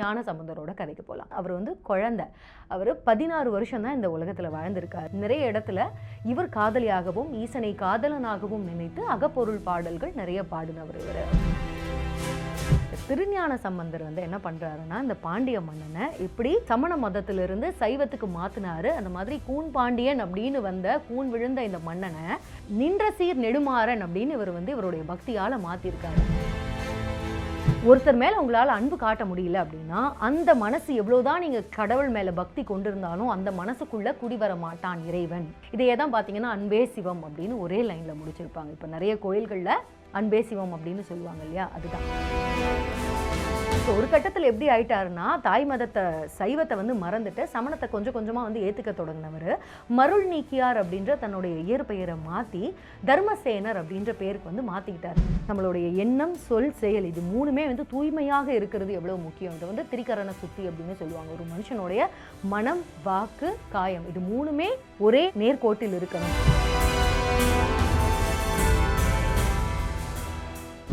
ஞான சம்பந்தரோட கதைக்கு போகலாம். அவர் வந்து குழந்தை, அவர் 16 வருஷம் தான் இந்த உலகத்தில் வாழ்ந்திருக்கார். நிறைய இடத்துல இவர் காதலியாகவும் ஈசனை காதலனாகவும் நினைத்து அகப்பொருள் பாடல்கள் நிறைய பாடினவர் இவர். திருஞான சம்பந்தர் வந்து என்ன பண்றாருன்னா, இந்த பாண்டிய மன்னனை எப்படி சமண மதத்திலிருந்து சைவத்துக்கு மாத்தினாரு, அந்த மாதிரி கூன் பாண்டியன் அப்படின்னு வந்த கூன் விழுந்த இந்த மன்னனை நின்ற சீர் நெடுமாறன் அப்படின்னு இவர் வந்து இவருடைய பக்தியால மாத்திருக்காரு. ஒருத்தர் மேல உங்களால் அன்பு காட்ட முடியல அப்படின்னா, அந்த மனசு எவ்வளவுதான் நீங்க கடவுள் மேல பக்தி கொண்டிருந்தாலும் அந்த மனசுக்குள்ள குடிவர மாட்டான் இறைவன். இதையே தான் பாத்தீங்கன்னா அன்பே சிவம் அப்படின்னு ஒரே லைன்ல முடிச்சிருப்பாங்க. இப்ப நிறைய கோயில்கள்ல அன்பே சிவம் அப்படின்னு சொல்லுவாங்க இல்லையா, அதுதான். ஒரு கட்டத்தில் எப்படி ஆயிட்டாருன்னா, தாய் மதத்தை சைவத்தை வந்து மறந்துட்டு சமணத்தை கொஞ்சம் கொஞ்சமாக வந்து ஏற்றுக்க தொடங்கினவர் மருள் நீக்கியார் அப்படின்ற தன்னுடைய இயற்பெயரை மாற்றி தர்மசேனர் அப்படின்ற பேருக்கு வந்து மாற்றிக்கிட்டார். நம்மளுடைய எண்ணம், சொல், செயல் இது மூணுமே வந்து தூய்மையாக இருக்கிறது எவ்வளோ முக்கியம். இது வந்து திரிகரண சுத்தி அப்படின்னு சொல்லுவாங்க. ஒரு மனுஷனுடைய மனம், வாக்கு, காயம் இது மூணுமே ஒரே நேர்கோட்டில் இருக்கணும்.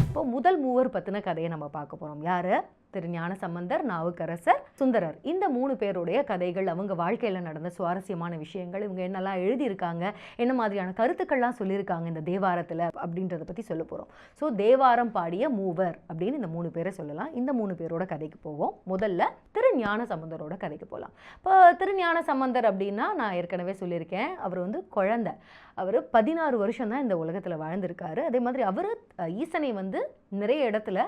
இப்போ முதல் மூவர் பற்றின கதையை நம்ம பார்க்க போகிறோம். யார்? திருஞான சம்பந்தர், நாவுக்கரசர், சுந்தரர். இந்த 3 பேருடைய கதைகள், அவங்க வாழ்க்கையில் நடந்த சுவாரஸ்யமான விஷயங்கள், இவங்க என்னெல்லாம் எழுதியிருக்காங்க, என்ன மாதிரியான கருத்துக்கள்லாம் சொல்லியிருக்காங்க இந்த தேவாரத்தில் அப்படின்றத பற்றி சொல்ல போகிறோம். ஸோ தேவாரம் பாடிய மூவர் அப்படின்னு இந்த 3 பேரை சொல்லலாம். இந்த 3 பேரோட கதைக்கு போவோம். முதல்ல திருஞான சம்பந்தரோட கதைக்கு போகலாம். இப்போ திருஞான சம்பந்தர் அப்படின்னா நான் ஏற்கனவே சொல்லியிருக்கேன், அவர் வந்து குழந்தை. அவர் 16 வருஷம் தான் இந்த உலகத்தில் வாழ்ந்திருக்காரு. அதே மாதிரி அவர் ஈசனை வந்து நிறைய இடத்துல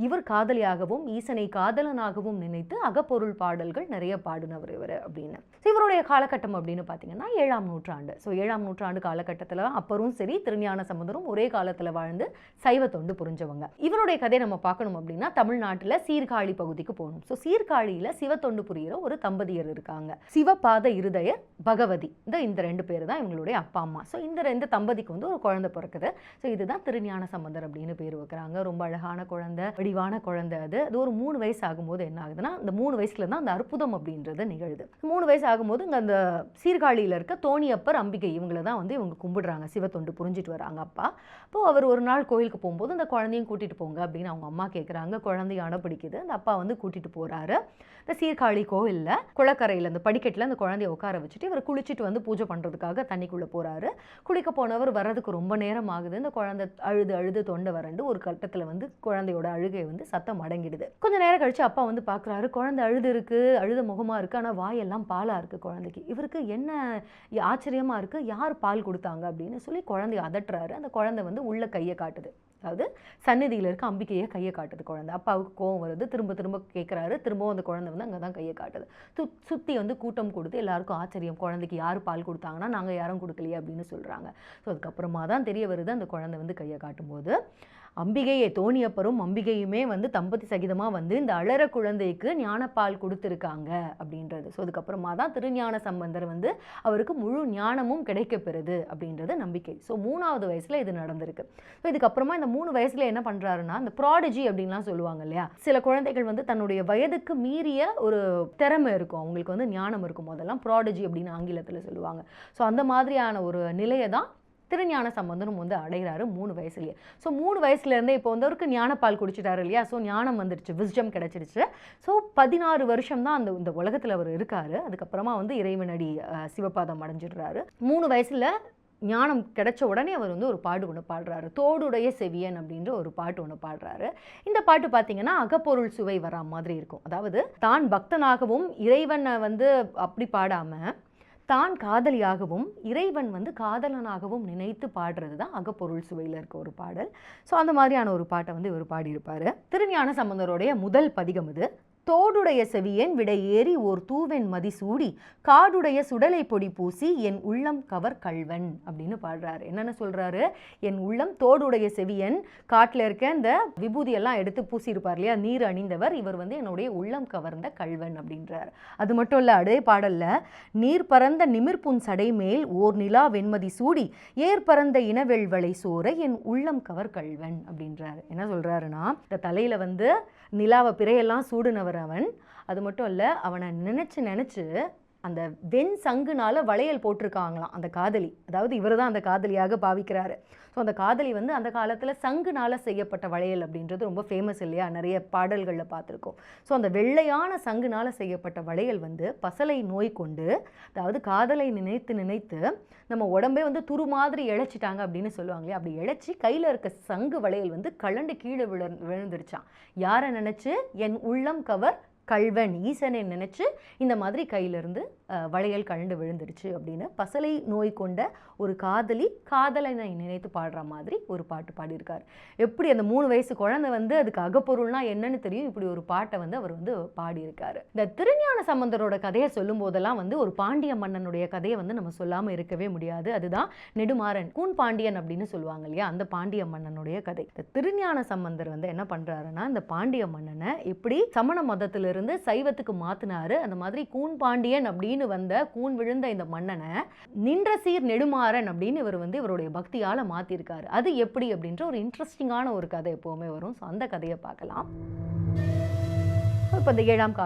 இவர் காதலியாகவும் ஈசனை காதலனாகவும் நினைத்து அகப்பொருள் பாடல்கள் நிறைய பாடினவர் இவர் அப்படின்னு. இவருடைய காலகட்டம் அப்படின்னு பார்த்தீங்கன்னா 7ஆம் நூற்றாண்டு. ஸோ 7ஆம் நூற்றாண்டு காலகட்டத்தில் அப்பரும் சரி திருஞான சம்பந்தரும் ஒரே காலத்தில் வாழ்ந்து சைவ தொண்டு புரிஞ்சவங்க. இவருடைய கதையை நம்ம பார்க்கணும் அப்படின்னா தமிழ்நாட்டில் சீர்காழி பகுதிக்கு போகணும். ஸோ சீர்காழியில் சிவத்தொண்டு புரிகிற ஒரு தம்பதியர் இருக்காங்க. சிவபாத இருதயர், பகவதி. இந்த 2 பேர் தான் இவங்களுடைய அப்பா அம்மா. ஸோ இந்த 2 தம்பதிக்கு வந்து ஒரு குழந்தை பிறக்குது. ஸோ இதுதான் திருஞான சம்பந்தர் அப்படின்னு பேர் வைக்கிறாங்க. ரொம்ப அழகான குழந்தை, வடிவான குழந்தை. அது 3 வயசு ஆகும்போது என்ன ஆகுதுன்னா, அந்த 3 வயசுல தான் அந்த அற்புதம் அப்படின்றது நிகழுது. 3 வயசு ஆகும்போது இங்கே அந்த சீர்காழியில் இருக்க தோணியப்பர், அம்பிகை இவங்களை தான் வந்து இவங்க கும்பிடுறாங்க. சிவத்தொண்டு புரிஞ்சிட்டு வராங்க அப்பா. அப்போது அவர் ஒரு நாள் கோயிலுக்கு போகும்போது அந்த குழந்தையும் கூட்டிகிட்டு போங்க அப்படின்னு அவங்க அம்மா கேட்குறாங்க. குழந்தைய அடப்பிடிக்குது. அந்த அப்பா வந்து கூட்டிகிட்டு போகிறாரு. இந்த சீர்காழி கோயிலில் குளக்கரையில் அந்த படிக்கட்டில் அந்த குழந்தைய உட்கார வச்சுட்டு இவர் குளிச்சுட்டு வந்து பூஜை பண்ணுறதுக்காக தண்ணிக்குள்ளே போகிறாரு. குளிக்க போனவர் வர்றதுக்கு ரொம்ப நேரம் ஆகுது. இந்த குழந்தை அழுது தொண்டை வறண்டு ஒரு கட்டத்தில் வந்து குழந்தையோட அழுகை வந்து சத்தம் அடங்கிடுது. கொஞ்சம் நேரம் கழிச்சு அப்பா வந்து பார்க்குறாரு, குழந்தை அழுத முகமாக இருக்குது, ஆனால் வாயெல்லாம் பாலாக இருக்குது குழந்தைக்கு. இவருக்கு என்ன ஆச்சரியமாக இருக்குது, யார் பால் கொடுத்தாங்க அப்படின்னு சொல்லி குழந்தைய அதட்டுறாரு. அந்த குழந்தை வந்து உள்ள கையை காட்டுது. அதாவது சந்நிதியில் இருக்க அம்பிகையை கையை காட்டுது குழந்தை. அப்பாவுக்கு கோவம் வருது. திரும்ப கேட்குறாரு. திரும்பவும் அந்த குழந்தை வந்து அங்கே தான் கையை காட்டுது. சுற்றி வந்து கூட்டம் கொடுத்து எல்லாருக்கும் ஆச்சரியம், குழந்தைக்கு யார் பால் கொடுத்தாங்கன்னா நாங்கள் யாரும் கொடுக்கலையே அப்படின்னு சொல்கிறாங்க. ஸோ அதுக்கப்புறமா தான் தெரிய வருது, அந்த குழந்தை வந்து கையை காட்டும்போது அம்பிகையை, தோணியப்பரும் அம்பிகையுமே வந்து தம்பதி சகிதமாக வந்து இந்த அழற குழந்தைக்கு ஞானப்பால் கொடுத்துருக்காங்க அப்படின்றது. ஸோ அதுக்கப்புறமா தான் திருஞான சம்பந்தர் வந்து அவருக்கு முழு ஞானமும் கிடைக்கப்பெறுது அப்படின்றது நம்பிக்கை. ஸோ 3ஆவது வயசில் இது நடந்திருக்கு. ஸோ இதுக்கப்புறமா இந்த 3 வயசில் என்ன பண்ணுறாருன்னா, இந்த ப்ராடஜி அப்படின்லாம் சொல்லுவாங்க இல்லையா, சில குழந்தைகள் வந்து தன்னுடைய வயதுக்கு மீறிய ஒரு திறமை இருக்கும், அவங்களுக்கு வந்து ஞானம் இருக்கும், அதெல்லாம் ப்ராடஜி அப்படின்னு ஆங்கிலத்தில் சொல்லுவாங்க. ஸோ அந்த மாதிரியான ஒரு நிலையை தான் திருஞான சம்பந்தரும் வந்து அடைகிறாரு 3 வயசுலேயே. ஸோ 3 வயசுலேருந்தே இப்போ வந்து அவருக்கு ஞானப்பால் குடிச்சிட்டாரு இல்லையா, ஸோ ஞானம் வந்துடுச்சு, விஸ்டம் கிடச்சிடுச்சு. ஸோ 16 வருஷம் தான் இந்த உலகத்தில் அவர் இருக்காரு. அதுக்கப்புறமா வந்து இறைவனடி சிவபாதம் அடைஞ்சிடுறாரு. 3 வயசில் ஞானம் கிடைச்ச உடனே அவர் வந்து ஒரு பாட்டு ஒன்று பாடுறாரு. தோடுடைய செவியன் அப்படின்ற ஒரு பாட்டு ஒன்று பாடுறாரு. இந்த பாட்டு பார்த்தீங்கன்னா அகப்பொருள் சுவை வரா மாதிரி இருக்கும். அதாவது தான் பக்தனாகவும் இறைவனை வந்து அப்படி பாடாமல் தான் காதலியாகவும் இறைவன் வந்து காதலனாகவும் நினைத்து பாடுறது தான் அகப்பொருள் சுவையில் இருக்க ஒரு பாடல். ஸோ அந்த மாதிரியான ஒரு பாட்டை வந்து இவர் பாடியிருப்பார். திருஞான சம்பந்தருடைய முதல் பதிகம் இது. தோடுடைய செவியன் விடை ஏறி ஓர் தூவென் மதி சூடி காடுடைய சுடலை பொடி பூசி என் உள்ளம் கவர் கல்வன் அப்படின்னு பாடுறாரு. என்னென்ன சொல்கிறாரு, என் உள்ளம், தோடுடைய செவியன் காட்டில் இருக்க இந்த விபூதியெல்லாம் எடுத்து பூசியிருப்பார் இல்லையா, நீர் அணிந்தவர், இவர் வந்து என்னுடைய உள்ளம் கவர்ந்த கல்வன் அப்படின்றார். அது மட்டும் இல்லை, அதே பாடலில் நீர் பறந்த நிமிர்புன் சடை மேல் ஓர் நிலா வெண்மதி சூடி ஏர் பறந்த இனவெள்வளை சோர என் உள்ளம் கவர் கல்வன் அப்படின்றாரு. என்ன சொல்கிறாருன்னா, இந்த தலையில் வந்து நிலாவை பிறையெல்லாம் சூடுனவர் அவன். அது மட்டும் இல்லை, அவனை நினச்சி அந்த வெண் சங்குனால வளையல் போட்டிருக்காங்களாம் அந்த காதலி, அதாவது இவர் தான் அந்த காதலியாக பாவிக்கிறாரு. ஸோ அந்த காதலி வந்து அந்த காலத்தில் சங்குனால் செய்யப்பட்ட வளையல் அப்படின்றது ரொம்ப ஃபேமஸ் இல்லையா, நிறைய பாடல்களில் பார்த்துருக்கோம். ஸோ அந்த வெள்ளையான சங்குனால் செய்யப்பட்ட வளையல் வந்து பசலை நோய் கொண்டு, அதாவது காதலை நினைத்து நினைத்து நம்ம உடம்பே வந்து துரு மாதிரி இழைச்சிட்டாங்க அப்படின்னு சொல்லுவாங்க இல்லையா, அப்படி இழைச்சி கையில் இருக்க சங்கு வளையல் வந்து கலண்டு கீழே விழுந்துருச்சான். யாரை நினச்சி? என் உள்ளம் கவர் கல்வன் ஈசனை நினச்சி இந்த மாதிரி கையிலிருந்து வளையல் கழண்டு விழுந்துருச்சு அப்படின்னு பசலை நோய் கொண்ட ஒரு காதலி காதலனை நினைத்து பாடுற மாதிரி ஒரு பாட்டு பாடியிருக்கார். எப்படி அந்த 3 வயசு குழந்தை வந்து அதுக்கு அகப்பொருள்னா என்னன்னு தெரியும், இப்படி ஒரு பாட்டை வந்து அவர் வந்து பாடியிருக்காரு. இந்த திருஞான சம்பந்தரோட கதையை சொல்லும் போதெல்லாம் வந்து ஒரு பாண்டிய மன்னனுடைய கதையை வந்து நம்ம சொல்லாமல் இருக்கவே முடியாது. அதுதான் நெடுமாறன், கூன் பாண்டியன் அப்படின்னு சொல்லுவாங்க இல்லையா, அந்த பாண்டிய மன்னனுடைய கதை. இந்த திருஞான சம்பந்தர் வந்து என்ன பண்றாருன்னா, இந்த பாண்டிய மன்னனை எப்படி சமண மதத்திலிருந்து சைவத்துக்கு மாத்தினாரு, அந்த மாதிரி கூன் பாண்டியன் அப்படின்னு வந்த கூன் விழுந்த இந்த மன்னனை நின்ற சீர் நெடுமாறன் அப்படின்னு இவர் வந்து இவருடைய பக்தியால மாத்திருக்காரு. அது எப்படி அப்படின்ற ஒரு இன்ட்ரெஸ்டிங்கான ஒரு கதை எப்பவுமே வரும். ஸோ அந்த கதையை பார்க்கலாம். இப்போ இந்த 7ஆம்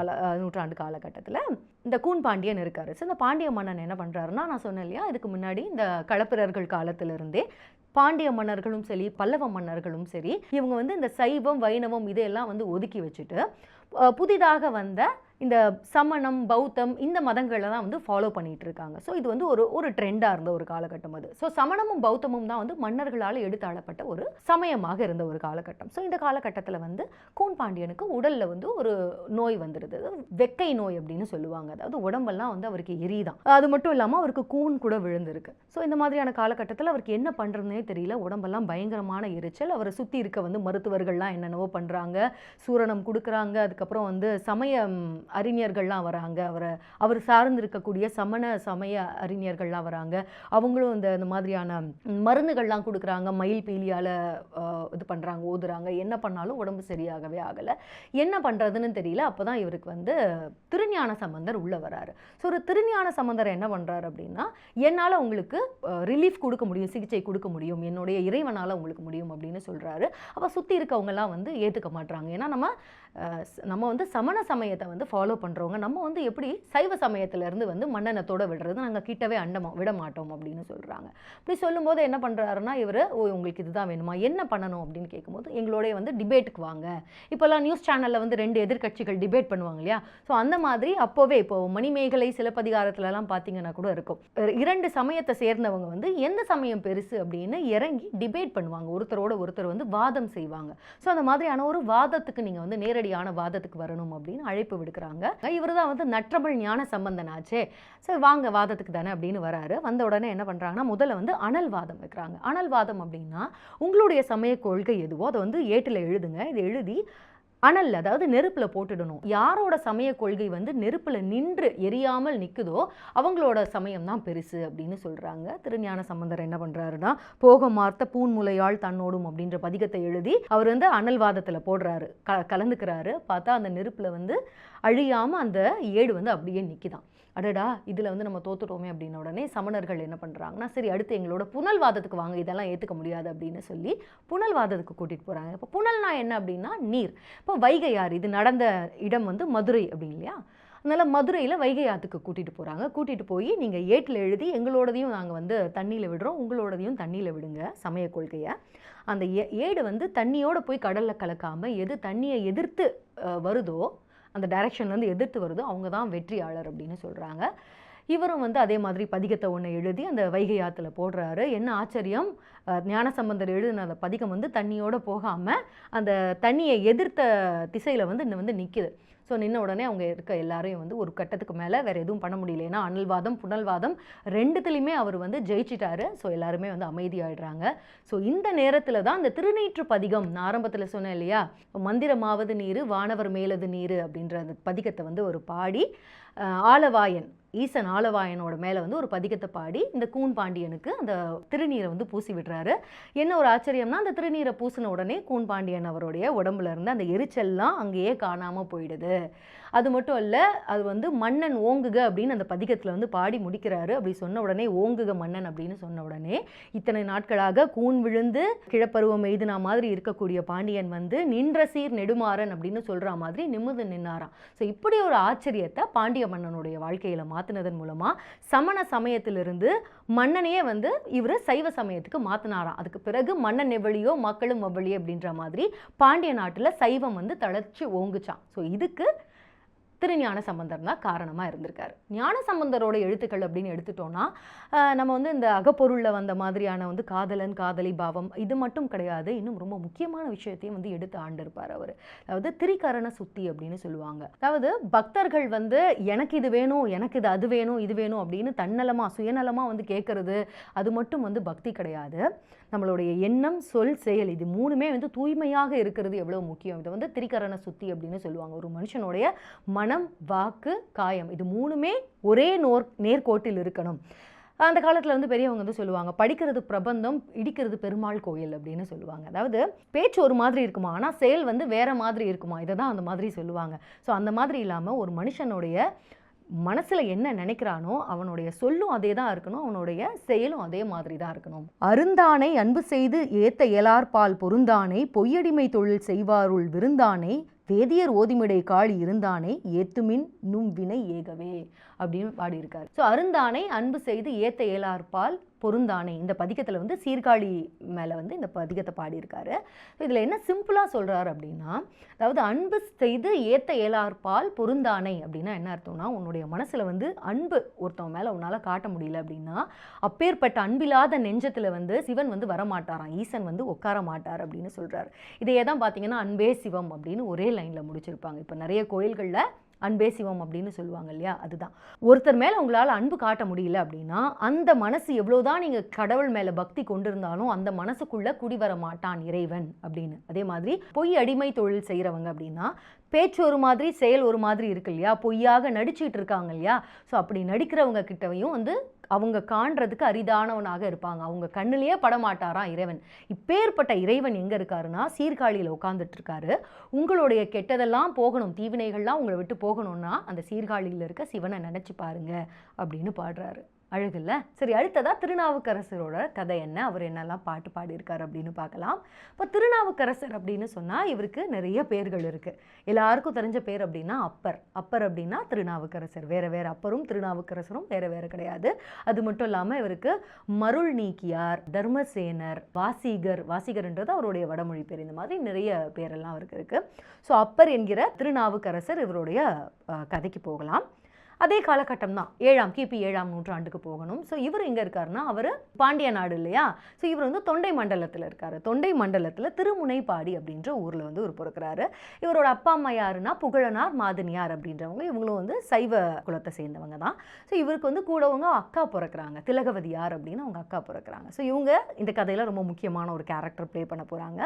நூற்றாண்டு காலகட்டத்தில் இந்த கூன் பாண்டியன் இருக்காரு. ஸோ இந்த பாண்டிய மன்னன் என்ன பண்ணுறாருன்னா, நான் சொன்னேன் இல்லையா, இதுக்கு முன்னாடி இந்த களப்பிரர்கள் காலத்திலிருந்தே பாண்டிய மன்னர்களும் சரி பல்லவ மன்னர்களும் சரி இவங்க வந்து இந்த சைவம் வைணவம் இதையெல்லாம் வந்து ஒதுக்கி வச்சுட்டு புதிதாக வந்த இந்த சமணம் பௌத்தம் இந்த மதங்களை தான் வந்து ஃபாலோ பண்ணிட்டு இருக்காங்க. ஸோ இது வந்து ஒரு ட்ரெண்டாக இருந்த ஒரு காலகட்டம் அது. ஸோ சமணமும் பௌத்தமும் தான் வந்து மன்னர்களால் எடுத்தாளப்பட்ட ஒரு சமயமாக இருந்த ஒரு காலகட்டம். ஸோ இந்த காலகட்டத்தில் வந்து கூன் பாண்டியனுக்கு உடலில் வந்து ஒரு நோய் வந்துடுது, வெக்கை நோய் அப்படின்னு சொல்லுவாங்க. அதாவது உடம்பெல்லாம் வந்து அவருக்கு எரிதான். அது மட்டும் இல்லாமல் அவருக்கு கூன் கூட விழுந்திருக்கு. ஸோ இந்த மாதிரியான காலகட்டத்தில் அவருக்கு என்ன பண்ணுறதுனே தெரியல, உடம்பெல்லாம் பயங்கரமான எரிச்சல். அவரை சுற்றி இருக்க வந்து மருத்துவர்கள்லாம் என்னென்னவோ பண்ணுறாங்க, சூரணம் கொடுக்குறாங்க, அதுக்கப்புறம் வந்து சமய அறிஞர்கள்லாம் வராங்க, அவர் சார்ந்து இருக்கக்கூடிய சமய அறிஞர்கள்லாம் வராங்க, அவங்களும் இந்த மாதிரியான மருந்துகள்லாம் கொடுக்குறாங்க, மயில் பீலியால் இது பண்ணுறாங்க, ஓதுறாங்க. என்ன பண்ணாலும் உடம்பு சரியாகவே ஆகலை, என்ன பண்ணுறதுன்னு தெரியல. அப்போ தான் இவருக்கு வந்து திருஞான சம்பந்தர் உள்ளே வராரு. ஸோ ஒரு திருஞான சம்பந்தர் என்ன பண்ணுறாரு அப்படின்னா, என்னால் உங்களுக்கு ரிலீஃப் கொடுக்க முடியும், சிகிச்சை கொடுக்க முடியும், என்னுடைய இறைவனால் உங்களுக்கு முடியும் அப்படின்னு சொல்கிறாரு. அப்போ சுற்றி இருக்கவங்கலாம் வந்து ஏற்றுக்க மாட்டுறாங்க. ஏன்னா நம்ம வந்து சமண சமயத்தை வந்து ஃபாலோ பண்ணுறவங்க, நம்ம வந்து எப்படி சைவ சமயத்திலேருந்து வந்து மன்னனத்தோடு விடுறது, நாங்கள் கிட்டவே விட மாட்டோம் அப்படின்னு சொல்கிறாங்க. அப்படி சொல்லும்போது என்ன பண்ணுறாருன்னா, இவர் உங்களுக்கு இதுதான் வேணுமா, என்ன பண்ணணும் அப்படின்னு கேட்கும்போது, எங்களோடைய வந்து டிபேட்டுக்கு வாங்க. இப்போல்லாம் நியூஸ் சேனலில் வந்து 2 எதிர்கட்சிகள் டிபேட் பண்ணுவாங்க இல்லையா, ஸோ அந்த மாதிரி அப்போவே இப்போ மணிமேகலை சிலப்பதிகாரத்துலலாம் பார்த்தீங்கன்னா கூட இருக்கும், 2 சமயத்தை சேர்ந்தவங்க வந்து எந்த சமயம் பெருசு அப்படின்னு இறங்கி டிபேட் பண்ணுவாங்க, ஒருத்தரோட ஒருத்தர் வந்து வாதம் செய்வாங்க. ஸோ அந்த மாதிரியான ஒரு வாதத்துக்கு நீங்கள் வந்து நேரடியான வாதத்துக்கு வரணும் அப்படின்னு அழைப்பு விடுக்கிறாங்க. இவர் தான் வந்து நற்றமிழ் ஞான சம்பந்தன் ஆச்சே, சரி வாங்க வாதத்துக்கு தானே அப்படின்னு வராரு. வந்த உடனே என்ன பண்ணுறாங்கன்னா, முதல்ல வந்து அனல் வாதம் வைக்கிறாங்க. அனல் வாதம் அப்படின்னா, உங்களுடைய சமய கொள்கை எதுவோ அதை வந்து ஏட்டில் எழுதுங்க, இதை எழுதி அனல் அதாவது நெருப்பில் போட்டுடணும். யாரோட சமய கொள்கை வந்து நெருப்பில் நின்று எரியாமல் நிற்குதோ அவங்களோட சமயம் தான் பெருசு அப்படின்னு சொல்கிறாங்க. திருஞான சம்பந்தர் என்ன பண்ணுறாருன்னா, போக மார்த்த பூன்முலையாள் தன்னோடும் அப்படின்ற பதிகத்தை எழுதி அவர் வந்து அனல்வாதத்தில் போடுறாரு, கலந்துக்கிறாரு. பார்த்தா அந்த நெருப்பில் வந்து அழியாமல் அந்த ஏடு வந்து அப்படியே நிற்கிதான். அடடா இதில் வந்து நம்ம தோத்துட்டோமே அப்படின்ன உடனே சமணர்கள் என்ன பண்ணுறாங்கன்னா, சரி அடுத்து எங்களோட புனல்வாதத்துக்கு வாங்க, இதெல்லாம் ஏற்றுக்க முடியாது அப்படின்னு சொல்லி புனல்வாதத்துக்கு கூட்டிகிட்டு போகிறாங்க. இப்போ புனல்னா என்ன அப்படின்னா நீர். இப்போ வைகை ஆறு, இது நடந்த இடம் வந்து மதுரை அப்படி இல்லையா, அதனால் மதுரையில் வைகை ஆற்றுக்கு கூட்டிகிட்டு போகிறாங்க. கூட்டிகிட்டு போய் நீங்கள் ஏட்டில் எழுதி எங்களோடதையும் நாங்கள் வந்து தண்ணியில் விடுறோம், உங்களோடதையும் தண்ணியில் விடுங்க சமய கொள்கையை. அந்த ஏடு வந்து தண்ணியோடு போய் கடலில் கலக்காமல் எது தண்ணியை எதிர்த்து வருதோ, அந்த டைரக்ஷன்லேருந்து எதிர்த்து வருதோ அவங்க தான் வெற்றியாளர் அப்படின்னு சொல்கிறாங்க. இவரும் வந்து அதே மாதிரி பதிகத்தை ஒன்று எழுதி அந்த வைகை ஆற்றுல போடுறாரு. என்ன ஆச்சரியம், ஞானசம்பந்தர் எழுதின அந்த பதிகம் வந்து தண்ணியோடு போகாமல் அந்த தண்ணியை எதிர்த்த திசையில் வந்து இன்னும் வந்து நிற்கிது. ஸோ நின்ன உடனே அவங்க இருக்க எல்லாரையும் வந்து ஒரு கட்டத்துக்கு மேலே வேறு எதுவும் பண்ண முடியல. ஏன்னா அனல்வாதம் புனல்வாதம் ரெண்டுத்துலேயுமே அவர் வந்து ஜெயிச்சிட்டாரு. ஸோ எல்லாருமே வந்து அமைதியாகிடுறாங்க. ஸோ இந்த நேரத்தில் தான் இந்த திருநீற்று பதிகம் நான் ஆரம்பத்தில் சொன்னேன் இல்லையா, மந்திரமாவது நீர் வானவர் மேலது நீர் அப்படின்ற அந்த பதிகத்தை வந்து ஒரு பாடி ஆலவாயன் ஈசன் ஆலவாயனோட மேலே வந்து ஒரு பதிகத்தை பாடி இந்த கூன் பாண்டியனுக்கு அந்த திருநீரை வந்து பூசி விடுறாரு. என்ன ஒரு ஆச்சரியம்னா, அந்த திருநீரை பூசின உடனே கூன் பாண்டியன் அவருடைய உடம்புல இருந்து அந்த எரிச்சல்லாம் அங்கேயே காணாமல் போயிடுது. அது மட்டும் இல்லை, அது வந்து மன்னன் ஓங்குக அப்படின்னு அந்த பதிகத்தில் வந்து பாடி முடிக்கிறாரு. அப்படி சொன்ன உடனே ஓங்குக மன்னன் அப்படின்னு சொன்ன உடனே இத்தனை நாட்களாக கூன் விழுந்து கிழப்பருவம் எய்துனா மாதிரி இருக்கக்கூடிய பாண்டியன் வந்து நின்ற சீர் நெடுமாறன் அப்படின்னு சொல்கிற மாதிரி நிமிர்ந்து நின்னாராம். ஸோ இப்படி ஒரு ஆச்சரியத்தை பாண்டிய மன்னனுடைய வாழ்க்கையில் மாற்றினதன் மூலமாக சமண சமயத்திலிருந்து மன்னனையே வந்து இவர் சைவ சமயத்துக்கு மாற்றினாராம். அதுக்கு பிறகு மன்னன் எவ்வளியோ மக்களும் எவ்வளி அப்படின்ற மாதிரி பாண்டிய நாட்டில் சைவம் வந்து தளர்ச்சி ஓங்குச்சான். ஸோ இதுக்கு திருஞான சம்பந்தர் தான் காரணமாக இருந்திருக்காரு. ஞான சம்பந்தரோட எழுத்துக்கள் அப்படின்னு எடுத்துட்டோம்னா நம்ம வந்து இந்த அகப்பொருளில் வந்த மாதிரியான வந்து காதலன் காதலி பாவம் இது மட்டும் கிடையாது, இன்னும் ரொம்ப முக்கியமான விஷயத்தையும் வந்து எடுத்து ஆண்டிருப்பார் அவர். அதாவது திரிகரண சுத்தி அப்படின்னு சொல்லுவாங்க. அதாவது பக்தர்கள் வந்து எனக்கு இது வேணும், எனக்கு இது அது வேணும், இது வேணும் அப்படின்னு தன்னலமாக சுயநலமாக வந்து கேட்கறது அது மட்டும் வந்து பக்தி கிடையாது. நம்மளுடைய எண்ணம் சொல் செயல் இது மூணுமே வந்து தூய்மையாக இருக்கிறது எவ்வளோ முக்கியம். இதை வந்து திரிகரண சுத்தி அப்படின்னு சொல்லுவாங்க. ஒரு மனுஷனுடைய மனம் வாக்கு காயம் இது மூணுமே ஒரே நேர்கோட்டில் இருக்கணும். அந்த காலத்தில் வந்து பெரியவங்க வந்து சொல்லுவாங்க, படிக்கிறது பிரபந்தம் இடிக்கிறது பெருமாள் கோயில் அப்படின்னு சொல்லுவாங்க. அதாவது பேச்சு ஒரு மாதிரி இருக்குமா, ஆனால் செயல் வந்து வேற மாதிரி இருக்குமா, இதை தான் அந்த மாதிரி சொல்லுவாங்க. ஸோ அந்த மாதிரி இல்லாமல் ஒரு மனுஷனுடைய மனசுல என்ன நினைக்கிறானோ அவனுடைய சொல்லும் அதே தான் இருக்கணும், அவனுடைய செயலும் அதே மாதிரி தான் இருக்கணும். அருந்தானை அன்பு செய்து ஏத்த இயலார்பால் பொருந்தானை பொய்யடிமை தொழில் செய்வாருள் விருந்தானை வேதியர் ஓதிமிடை காளி இருந்தானே ஏத்துமின் நும் வினை ஏகவே அப்படின்னு பாடியிருக்காரு. ஸோ அருந்தானை அன்பு செய்து ஏத்த இயலார்பால் பொருந்தானை இந்த பதிகத்தில் வந்து சீர்காழி மேலே வந்து இந்த பதிகத்தை பாடியிருக்காரு. இதில் என்ன சிம்பிளாக சொல்கிறார் அப்படின்னா, அதாவது அன்பு செய்து ஏத்த இயலார்பால் பொருந்தானை அப்படின்னா என்ன அர்த்தம்னா, உன்னுடைய மனசில் வந்து அன்பு ஒருத்தவங்க மேலே உன்னால் காட்ட முடியல அப்படின்னா அப்பேற்பட்ட அன்பில்லாத நெஞ்சத்தில் வந்து சிவன் வந்து வரமாட்டாராம், ஈசன் வந்து உட்கார மாட்டார் அப்படின்னு சொல்கிறார். இதையே தான் பார்த்தீங்கன்னா அன்பே சிவம் அப்படின்னு ஒரே லைனில் முடிச்சிருப்பாங்க. இப்போ நிறைய கோயில்களில் அன்பே சிவம் அப்படின்னு சொல்லுவாங்க இல்லையா, அதுதான். ஒருத்தர் மேலே உங்களால் அன்பு காட்ட முடியல அப்படின்னா அந்த மனசு எவ்வளோதான் நீங்கள் கடவுள் மேலே பக்தி கொண்டிருந்தாலும் அந்த மனசுக்குள்ளே குடி வர மாட்டான் இறைவன் அப்படின்னு. அதே மாதிரி பொய் அடிமை தொழில் செய்கிறவங்க அப்படின்னா பேச்சு ஒரு மாதிரி செயல் ஒரு மாதிரி இருக்கு இல்லையா, பொய்யாக நடிச்சுட்டு இருக்காங்க இல்லையா. ஸோ அப்படி நடிக்கிறவங்க கிட்டவையும் வந்து அவங்க காண்றதுக்கு அரிதானவனாக இருப்பாங்க, அவங்க கண்ணிலேயே படமாட்டாராம் இறைவன். இப்பேற்பட்ட இறைவன் எங்கே இருக்காருன்னா சீர்காழியில் உட்காந்துட்டு இருக்காரு. உங்களுடைய கெட்டதெல்லாம் போகணும், தீவினைகள்லாம் உங்களை விட்டு போகணும்னா அந்த சீர்காழியில் இருக்க சிவனை நினச்சி பாருங்க அப்படின்னு பாடுறாரு. அழகுல்ல. சரி, அடுத்ததா திருநாவுக்கரசரோட கதை என்ன, அவர் என்னெல்லாம் பாட்டு பாடியிருக்காரு அப்படின்னு பார்க்கலாம். இப்போ திருநாவுக்கரசர் அப்படின்னு சொன்னால் இவருக்கு நிறைய பேர்கள் இருக்குது. எல்லாருக்கும் தெரிஞ்ச பேர் அப்படின்னா அப்பர். அப்பர் அப்படின்னா திருநாவுக்கரசர். வேறு வேறு அப்பரும் திருநாவுக்கரசரும் வேறு வேறு கிடையாது. அது மட்டும் இல்லாமல் இவருக்கு மருள் நீக்கியார், தர்மசேனர், வாசிகர், வாசிகர்ன்றது அவருடைய வடமொழி பேர். இந்த மாதிரி நிறைய பேரெல்லாம் அவருக்கு இருக்குது. ஸோ அப்பர் என்கிற திருநாவுக்கரசர் இவருடைய கதைக்கு போகலாம். அதே காலகட்டம் தான், கிபி 7ஆம் நூற்றாண்டுக்கு போகணும். ஸோ இவர் எங்கே இருக்காருன்னா, அவர் பாண்டிய நாடு இல்லையா. ஸோ இவர் வந்து தொண்டை மண்டலத்தில் இருக்கார். தொண்டை மண்டலத்தில் திருமுனைப்பாடி அப்படின்ற ஊரில் வந்து இவர் பிறக்கிறாரு. இவரோட அப்பா அம்மா யாருன்னா புகழனார் மாதனியார் அப்படின்றவங்க. இவங்களும் வந்து சைவ குலத்தை சேர்ந்தவங்க தான். ஸோ இவருக்கு வந்து கூடவங்க அக்கா பிறக்கிறாங்க, திலகவதியார் அப்படின்னு அவங்க அக்கா பிறக்கிறாங்க. ஸோ இவங்க இந்த கதையில் ரொம்ப முக்கியமான ஒரு கேரக்டர் ப்ளே பண்ண போகிறாங்க.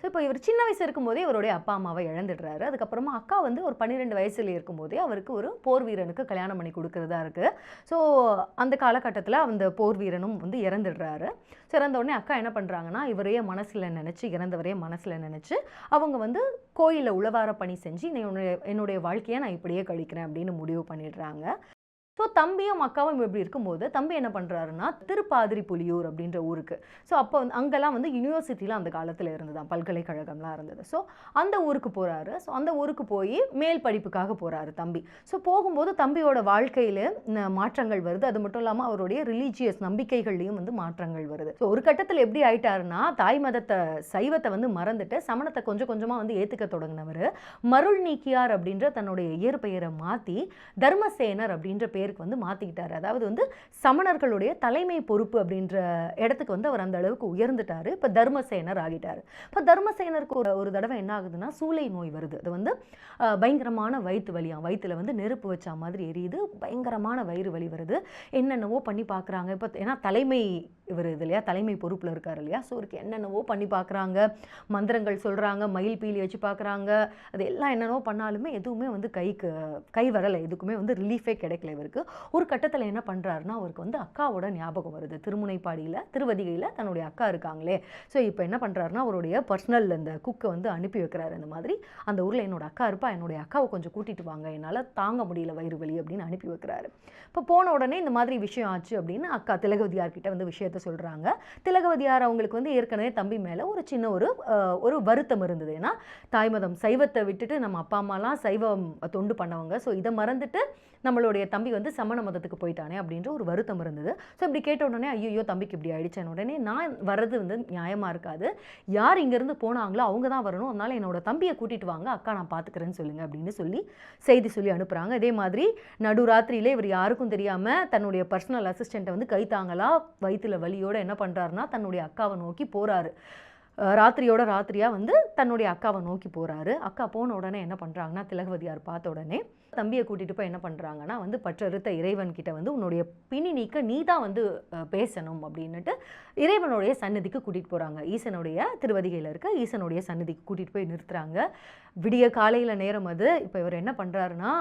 ஸோ இப்போ இவர் சின்ன வயசு இருக்கும்போதே இவருடைய அப்பா அம்மாவை இழந்துடுறாரு. அதுக்கப்புறமா அக்கா வந்து ஒரு 12 வயசுல இருக்கும்போதே அவருக்கு ஒரு போர் வீரனுக்கு கல்யாணம் பண்ணி கொடுக்கறதா இருக்குது. ஸோ அந்த காலகட்டத்தில் அந்த போர் வீரனும் வந்து இறந்துடுறாரு. ஸோ இறந்த உடனே அக்கா என்ன பண்ணுறாங்கன்னா, இவரையே மனசில் நினச்சி, இறந்தவரையே மனசில் நினச்சி அவங்க வந்து கோயிலில் உழவார பணி செஞ்சு என்னுடைய வாழ்க்கையை நான் இப்படியே கழிக்கிறேன் அப்படின்னு முடிவு பண்ணிடுறாங்க. ஸோ தம்பியும் அக்காவும் இப்படி இருக்கும்போது தம்பி என்ன பண்ணுறாருன்னா திருப்பாதிரி புலியூர் அப்படின்ற ஊருக்கு. ஸோ அப்போ அங்கெல்லாம் வந்து யூனிவர்சிட்டியில் அந்த காலத்தில் இருந்துதான், பல்கலைக்கழகம்லாம் இருந்தது. ஸோ அந்த ஊருக்கு போகிறாரு. ஸோ அந்த ஊருக்கு போய் மேல் படிப்புக்காக போகிறாரு தம்பி. ஸோ போகும்போது தம்பியோட வாழ்க்கையில் மாற்றங்கள் வருது. அது மட்டும் இல்லாமல் அவருடைய ரிலீஜியஸ் நம்பிக்கைகள்லையும் வந்து மாற்றங்கள் வருது. ஸோ ஒரு கட்டத்தில் எப்படி ஆயிட்டாருன்னா, தாய் மதத்தை சைவத்தை வந்து மறந்துட்டு சமணத்தை கொஞ்சம் கொஞ்சமாக வந்து ஏற்றுக்க தொடங்கினவர் மருள் நீக்கியார் அப்படின்ற தன்னுடைய இயற்பெயரை மாற்றி தர்மசேனர் அப்படின்ற பேருக்கு வந்து மாற்றிக்கிட்டார். அதாவது வந்து சமணர்களுடைய தலைமை பொறுப்பு அப்படின்ற இடத்துக்கு வந்து அவர் அந்த அளவுக்கு உயர்ந்துட்டார். இப்போ தர்மசேனர் ஆகிட்டார். இப்போ தர்மசேனருக்கு ஒரு தடவை என்ன ஆகுதுன்னா சூளை நோய் வருது. அது வந்து பயங்கரமான வயிற்று வலியாம், வயிற்றுல வந்து நெருப்பு வச்ச மாதிரி எரியுது, பயங்கரமான வயிறு வலி வருது. என்னென்னவோ பண்ணி பார்க்குறாங்க. இப்போ ஏன்னா தலைமை இவர் இது இல்லையா, தலைமை பொறுப்பில் இருக்கார் இல்லையா. ஸோ இவருக்கு என்னென்னவோ பண்ணி பார்க்குறாங்க, மந்திரங்கள் சொல்கிறாங்க, மயில் பீலி வச்சு பார்க்குறாங்க, அது எல்லாம் என்னென்னவோ பண்ணாலுமே எதுவுமே வந்து கை வரலை, எதுக்குமே வந்து ரிலீஃபே கிடைக்கல இவருக்கு. ஒரு கட்டத்தில் என்ன பண்ணுறாருன்னா, அவருக்கு வந்து அக்காவோட ஞாபகம் வருது. திருமுனைப்பாடியில் திருவதிகையில் தன்னுடைய அக்கா இருக்காங்களே. ஸோ இப்போ என்ன பண்ணுறாருன்னா, அவருடைய பர்சனல் அந்த குக்கை வந்து அனுப்பி வைக்கிறாரு. இந்த மாதிரி அந்த ஊரில் என்னோட அக்கா இருப்பா, என்னுடைய அக்காவை கொஞ்சம் கூட்டிகிட்டு வாங்க, என்னால் தாங்க முடியல வயிறு வலி அப்படின்னு அனுப்பி வைக்கிறாரு. இப்போ போன உடனே இந்த மாதிரி விஷயம் ஆச்சு அப்படின்னு அக்கா திலகவதியார்கிட்ட வந்து விஷயத்த சொல்கிறாங்க. திலகவதியார் அவங்களுக்கு வந்து ஏற்கனவே தம்பி மேலே ஒரு சின்ன ஒரு வருத்தம் இருந்தது. ஏன்னா தாய்மதம் சைவத்தை விட்டுட்டு நம்ம அப்பா அம்மாலாம் சைவம் தொண்டு பண்ணவங்க. ஸோ இதை மறந்துட்டு நம்மளுடைய தம்பி வந்து வந்து சமண மதத்துக்கு போயிட்டானே அப்படின்ற ஒரு வருத்தம் இருந்தது. ஸோ இப்படி கேட்ட உடனே ஐயோ தம்பிக்கு இப்படி ஆயிடுச்சேன் உடனே நான் வர்றது வந்து நியாயமாக இருக்காது, யார் இங்கேருந்து போனாங்களோ அவங்க தான் வரணும், அதனால் என்னோட தம்பியை கூட்டிகிட்டு வாங்க, அக்கா நான் பார்த்துக்கிறேன்னு சொல்லுங்கள் அப்படின்னு சொல்லி செய்தி சொல்லி அனுப்புகிறாங்க. இதே மாதிரி நடுராத்திரியிலே இவர் யாருக்கும் தெரியாமல் தன்னுடைய பர்சனல் அசிஸ்டண்ட்டை வந்து கைத்தாங்களா வயிற்றுல வலியோடு என்ன பண்ணுறாருனா தன்னுடைய அக்காவை நோக்கி போகிறாரு. ராத்திரியோட ராத்திரியாக வந்து தன்னுடைய அக்காவை நோக்கி போகிறாரு. அக்கா போன உடனே என்ன பண்ணுறாங்கன்னா திலகவதியார் பார்த்த உடனே தம்பியை கூட்டிகிட்டு போய் என்ன பண்ணுறாங்கன்னா வந்து பற்றறுத்த இறைவன்கிட்ட வந்து உன்னுடைய பிணி நீக்க நீ தான் வந்து பேசணும் அப்படின்னுட்டு இறைவனுடைய சன்னதிக்கு கூட்டிகிட்டு போகிறாங்க. ஈசனுடைய திருவதிகையில் இருக்க ஈசனுடைய சன்னதிக்கு கூட்டிகிட்டு போய் நிறுத்துகிறாங்க. விடிய காலையில் நேரம் அது. இப்போ இவர் என்ன பண்ணுறாருன்னா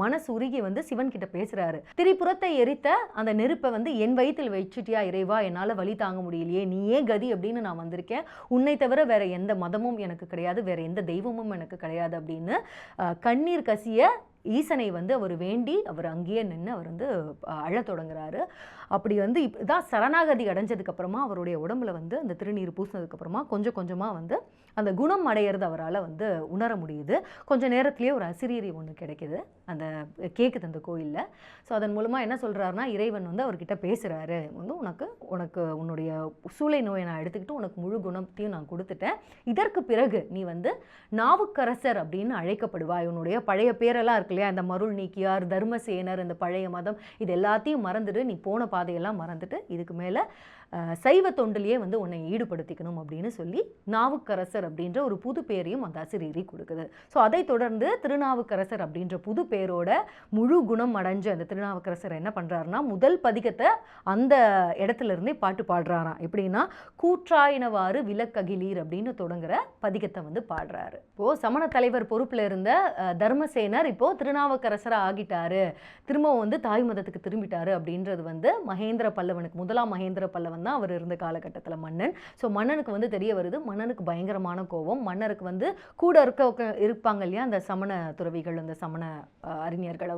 மனசு உருகி வந்து சிவன் கிட்ட பேசுகிறாரு. திரிபுரத்தை எரித்த அந்த நெருப்பை வந்து என் வயிற்றில் வச்சுட்டியா இறைவா, என்னால் வலி தாங்க முடியலையே, நீயே கதி அப்படின்னு நான் வந்திருக்கேன், உன்னை தவிர வேற எந்த மதமும் எனக்கு கிடையாது, வேற எந்த தெய்வமும் எனக்கு கிடையாது அப்படின்னு கண்ணீர் கசிய ஈசனை வந்து அவர் வேண்டி அவர் அங்கேயே நின்று அவர் வந்து அழ தொடங்குறாரு. அப்படி வந்து இதான் சரணாகதி அடைஞ்சதுக்கப்புறமா அவருடைய உடம்புல வந்து அந்த திருநீர் பூசினதுக்கப்புறமா கொஞ்சம் கொஞ்சமாக வந்து அந்த குணம் அடையிறது அவரால் வந்து உணர முடியுது. கொஞ்சம் நேரத்துலேயே ஒரு அசிரீரி ஒன்று கிடைக்கிது, அந்த கேட்குது அந்த கோயிலில். ஸோ அதன் மூலமாக என்ன சொல்கிறாருன்னா இறைவன் வந்து அவர்கிட்ட பேசுகிறாரு, வந்து உனக்கு உன்னுடைய சூளை நோயை நான் எடுத்துக்கிட்டு உனக்கு முழு குணத்தையும் நான் கொடுத்துட்டேன், இதற்கு பிறகு நீ வந்து நாவுக்கரசர் அப்படின்னு அழைக்கப்படுவாய், உன்னுடைய பழைய பேரெல்லாம் இருக்கு இல்லையா, இந்த மருள் நீக்கியார், தர்மசேனர், இந்த பழைய மதம் இது எல்லாத்தையும் மறந்துட்டு நீ போன பாதையெல்லாம் மறந்துட்டு இதுக்கு மேலே சைவ தொண்டிலேயே வந்து உன்னை ஈடுபடுத்திக்கணும் அப்படின்னு சொல்லி நாவுக்கரசர் அப்படின்ற ஒரு புது பேரையும் அந்த அசிரீரி கொடுக்குது. ஸோ அதை தொடர்ந்து திருநாவுக்கரசர் அப்படின்ற புது பேரோட முழு குணம் அடைஞ்ச அந்த திருநாவுக்கரசர் என்ன பண்ணுறாருன்னா முதல் பதிகத்தை அந்த இடத்துல இருந்தே பாட்டு பாடுறாராம். எப்படின்னா கூற்றாயினவாறு விலக்ககிலீர் அப்படின்னு தொடங்குற பதிகத்தை வந்து பாடுறாரு. இப்போது சமண தலைவர் பொறுப்பில் இருந்த தர்மசேனர் இப்போது திருநாவுக்கரசராக ஆகிட்டாரு, திரும்பவும் வந்து தாய் மதத்துக்கு திரும்பிட்டாரு அப்படின்றது வந்து மகேந்திர பல்லவனுக்கு, முதலாம் மகேந்திர பல்லவன் தான் அவர் இருந்த காலகட்டத்தில் மன்னன். ஸோ மன்னனுக்கு வந்து தெரிய வருது, மன்னனுக்கு பயங்கரமான கோபம். மன்னருக்கு வந்து கூட இருப்பாங்க இல்லையா அந்த சமண துறவிகள், அந்த சமண அறிஞர்கள்,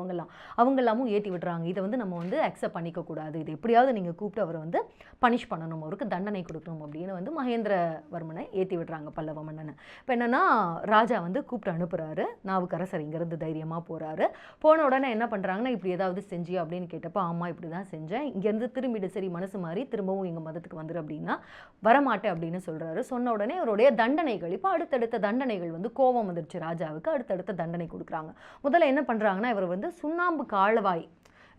அவங்கெல்லாமும் ஏற்றி விடுறாங்க. இதை வந்து நம்ம வந்து அக்செப்ட் பண்ணிக்க கூடாது, இது எப்படியாவது நீங்கள் கூப்பிட்டு அவரை வந்து பனிஷ் பண்ணணும், அவருக்கு தண்டனை கொடுக்கணும் அப்படின்னு வந்து மகேந்திரவர்மனை ஏற்றி விடுறாங்க, பல்லவ மன்னனை. இப்போ என்னன்னா ராஜா வந்து கூப்பிட்டு அனுப்புகிறாரு, நாவுக்கரசர் இங்கேருந்து தைரியமாக போகிறாரு. போன உடனே என்ன பண்ணுறாங்கன்னா இப்படி ஏதாவது செஞ்சியா அப்படின்னு கேட்டப்போ ஆமாம் இப்படி தான் செஞ்சேன், இங்கேருந்து திரும்பிடு, சரி மனசு மாதிரி திரும்பவும் எங்கள் மதத்துக்கு வந்துரு அப்படின்னா வரமாட்டேன் அப்படின்னு சொல்கிறாரு. சொன்ன உடனே அவருடைய தண்டனைகள், இப்போ அடுத்தடுத்த தண்டனைகள் வந்து கோபம் வந்துடுச்சு ராஜாவுக்கு, அடுத்தடுத்த தண்டனை கொடுக்குறாங்க. முதல்ல என்ன பண்ணுறாங்கன்னா இவர் வந்து சுண்ணாம்பு காலவாய்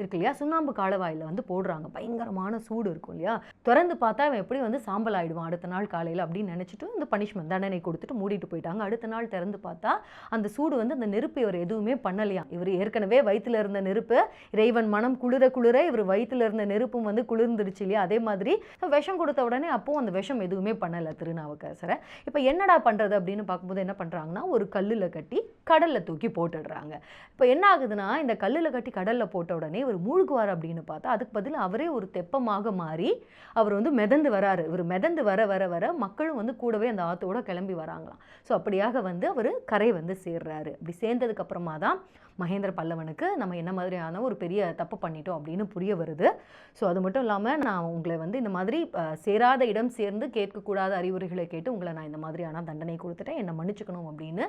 இருக்கு இல்லையா, சுண்ணாம்பு காலவாயில் வந்து போடுறாங்க. பயங்கரமான சூடு இருக்கும் இல்லையா, திறந்து பார்த்தா அவன் எப்படி வந்து சாம்பல் ஆகிடுவான் அடுத்த நாள் காலையில் அப்படின்னு நினச்சிட்டு இந்த பனிஷ்மெண்ட் தண்டனை கொடுத்துட்டு மூடிட்டு போயிட்டாங்க. அடுத்த நாள் திறந்து பார்த்தா அந்த சூடு வந்து அந்த நெருப்பு இவர் எதுவுமே பண்ணலையாம். இவர் ஏற்கனவே வயிற்றில் இருந்த நெருப்பு இறைவன் மனம் குளிர குளிர இவர் வயிற்றில் இருந்த நெருப்பும் வந்து குளிர்ந்துடுச்சு இல்லையா, அதே மாதிரி விஷம் கொடுத்த உடனே அப்போது அந்த விஷம் எதுவுமே பண்ணலை திருநாவுக்கரசரை. இப்போ என்னடா பண்ணுறது அப்படின்னு பார்க்கும்போது என்ன பண்ணுறாங்கன்னா ஒரு கல்லில் கட்டி கடலில் தூக்கி போட்டுடுறாங்க. இப்போ என்ன ஆகுதுன்னா இந்த கல்லில் கட்டி கடலில் போட்ட உடனே இவர் மூழ்குவார் அப்படின்னு பார்த்தா அதுக்கு பதில் அவரே ஒரு தெப்பமாக மாறி அவர் வந்து மிதந்து வராரு. இவர் மிதந்து வர வர வர மக்களும் வந்து கூடவே அந்த ஆத்தோட கிளம்பி வராங்களாம். ஸோ அப்படியாக வந்து அவர் கரை வந்து சேர்றாரு. அப்படி சேர்ந்ததுக்கு அப்புறமா தான் மகேந்திர பல்லவனுக்கு நம்ம என்ன மாதிரியான ஒரு பெரிய தப்பு பண்ணிட்டோம் அப்படின்னு புரிய வருது. ஸோ அது மட்டும் இல்லாமல் நான் உங்களை வந்து இந்த மாதிரி சேராத இடம் சேர்ந்து கேட்கக்கூடாத அறிவுரைகளை கேட்டு உங்களை நான் இந்த மாதிரியான தண்டனை கொடுத்துட்டேன், என்னை மன்னிச்சுக்கணும் அப்படின்னு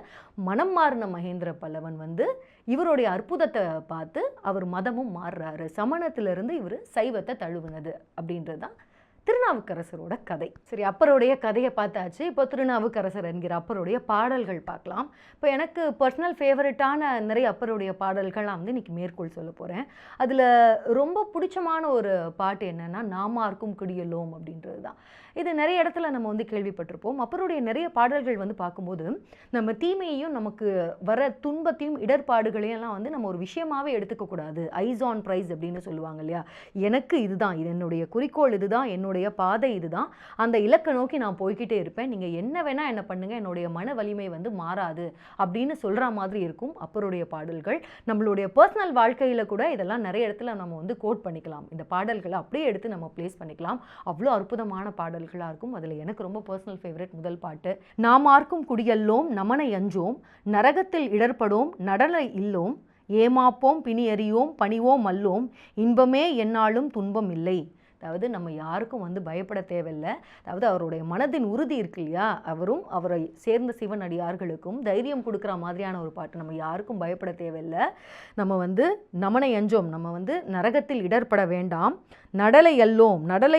மனம் மாறின மகேந்திர பல்லவன் வந்து இவருடைய அற்புதத்தை பார்த்து அவர் மதமும் மாறுறாரு. சமணத்திலிருந்து இவர் சைவத்தை தழுவுனது அப்படின்றது தான் திருநாவுக்கரசரோட கதை. சரி, அப்பருடைய கதையை பார்த்தாச்சு. இப்போ திருநாவுக்கரசர் என்கிற அப்பருடைய பாடல்கள் பார்க்கலாம். இப்போ எனக்கு பர்சனல் ஃபேவரட்டான நிறைய அப்பருடைய பாடல்கள்லாம் வந்து இன்றைக்கி மேற்கோள் சொல்ல போகிறேன். அதில் ரொம்ப பிடிச்சமான ஒரு பாட்டு என்னென்னா நாமார்க்கும் குடியலோம் அப்படின்றது தான். இது நிறைய இடத்துல நம்ம வந்து கேள்விப்பட்டிருப்போம். அப்பருடைய நிறைய பாடல்கள் வந்து பார்க்கும்போது நம்ம தீமையையும் நமக்கு வர துன்பத்தையும் இடர்பாடுகளையும் எல்லாம் வந்து நம்ம ஒரு விஷயமாகவே எடுத்துக்கக்கூடாது. ஐஸ் ஆன் ப்ரைஸ் அப்படின்னு சொல்லுவாங்க இல்லையா, எனக்கு இதுதான், இது என்னுடைய குறிக்கோள், இதுதான் என்னுடைய பாதை, இதுதான் அந்த இலக்கை நோக்கி நான் போய்கிட்டே இருப்பேன், நீங்கள் என்ன வேணால் என்ன பண்ணுங்கள், என்னுடைய மன வலிமை வந்து மாறாது அப்படின்னு சொல்கிற மாதிரி இருக்கும் அப்பருடைய பாடல்கள். நம்மளுடைய பர்சனல் வாழ்க்கையில் கூட இதெல்லாம் நிறைய இடத்துல நம்ம வந்து கோட் பண்ணிக்கலாம். இந்த பாடல்களை அப்படியே எடுத்து நம்ம பிளேஸ் பண்ணிக்கலாம். அவ்வளோ அற்புதமான பாடல்களாக இருக்கும். அதில் எனக்கு ரொம்ப பர்சனல் ஃபேவரட் முதல் பாட்டு, நாமார்க்கும் குடியல்லோம் நமனை அஞ்சோம் நரகத்தில் இடர்படோம் நடலை இல்லோம் ஏமாப்போம் பிணியறியோம் பணிவோம் அல்லோம் இன்பமே என்னாலும் துன்பம் இல்லை அதாவது நம்ம யாருக்கும் வந்து பயப்பட தேவையில்லை. அதாவது அவருடைய மனதின் உறுதி இருக்கு இல்லையா, அவரும் அவரை சேர்ந்த சிவன் அடியார்களுக்கும் தைரியம் கொடுக்குற மாதிரியான ஒரு பாட்டு. நம்ம யாருக்கும் பயப்பட தேவையில்லை, நம்ம வந்து நமனை அஞ்சோம், நம்ம வந்து நரகத்தில் இடர்பட வேண்டாம், நடலை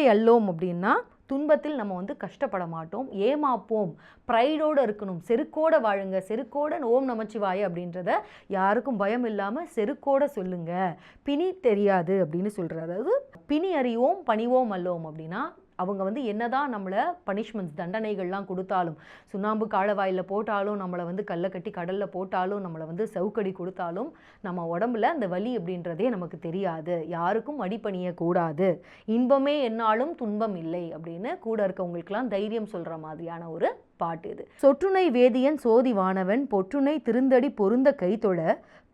அல்லோம் அப்படின்னா துன்பத்தில் நம்ம வந்து கஷ்டப்பட மாட்டோம், ஏமாப்போம், ப்ரைடோடு இருக்கணும், செருக்கோட வாழுங்க, செருக்கோட ஓம் நமச்சிவாய அப்படின்றத யாருக்கும் பயம் இல்லாமல் செருக்கோட சொல்லுங்க, பிணி தெரியாது அப்படின்னு சொல்கிறார். அதாவது பிணி அறிவோம் பணிவோம் அல்லோம் அப்படின்னா அவங்க வந்து என்னதான் நம்மளை பனிஷ்மெண்ட்ஸ் தண்டனைகள்லாம் கொடுத்தாலும், சுண்ணாம்பு காலவாயில் போட்டாலும், நம்மளை வந்து கல்லை கட்டி கடலில் போட்டாலும், நம்மளை வந்து சவுக்கடி கொடுத்தாலும் நம்ம உடம்புல அந்த வலி அப்படின்றதே நமக்கு தெரியாது, யாருக்கும் அடிபணியக்கூடாது, இன்பமே என்னாலும் துன்பம் இல்லை அப்படின்னு கூட இருக்கவங்களுக்கெல்லாம் தைரியம் சொல்கிற மாதிரியான ஒரு பாட்டு இது. சொற்றுனை வேதியன் சோதி வானவன் பொற்றுனை திருந்தடி பொருந்த கைத்தொழ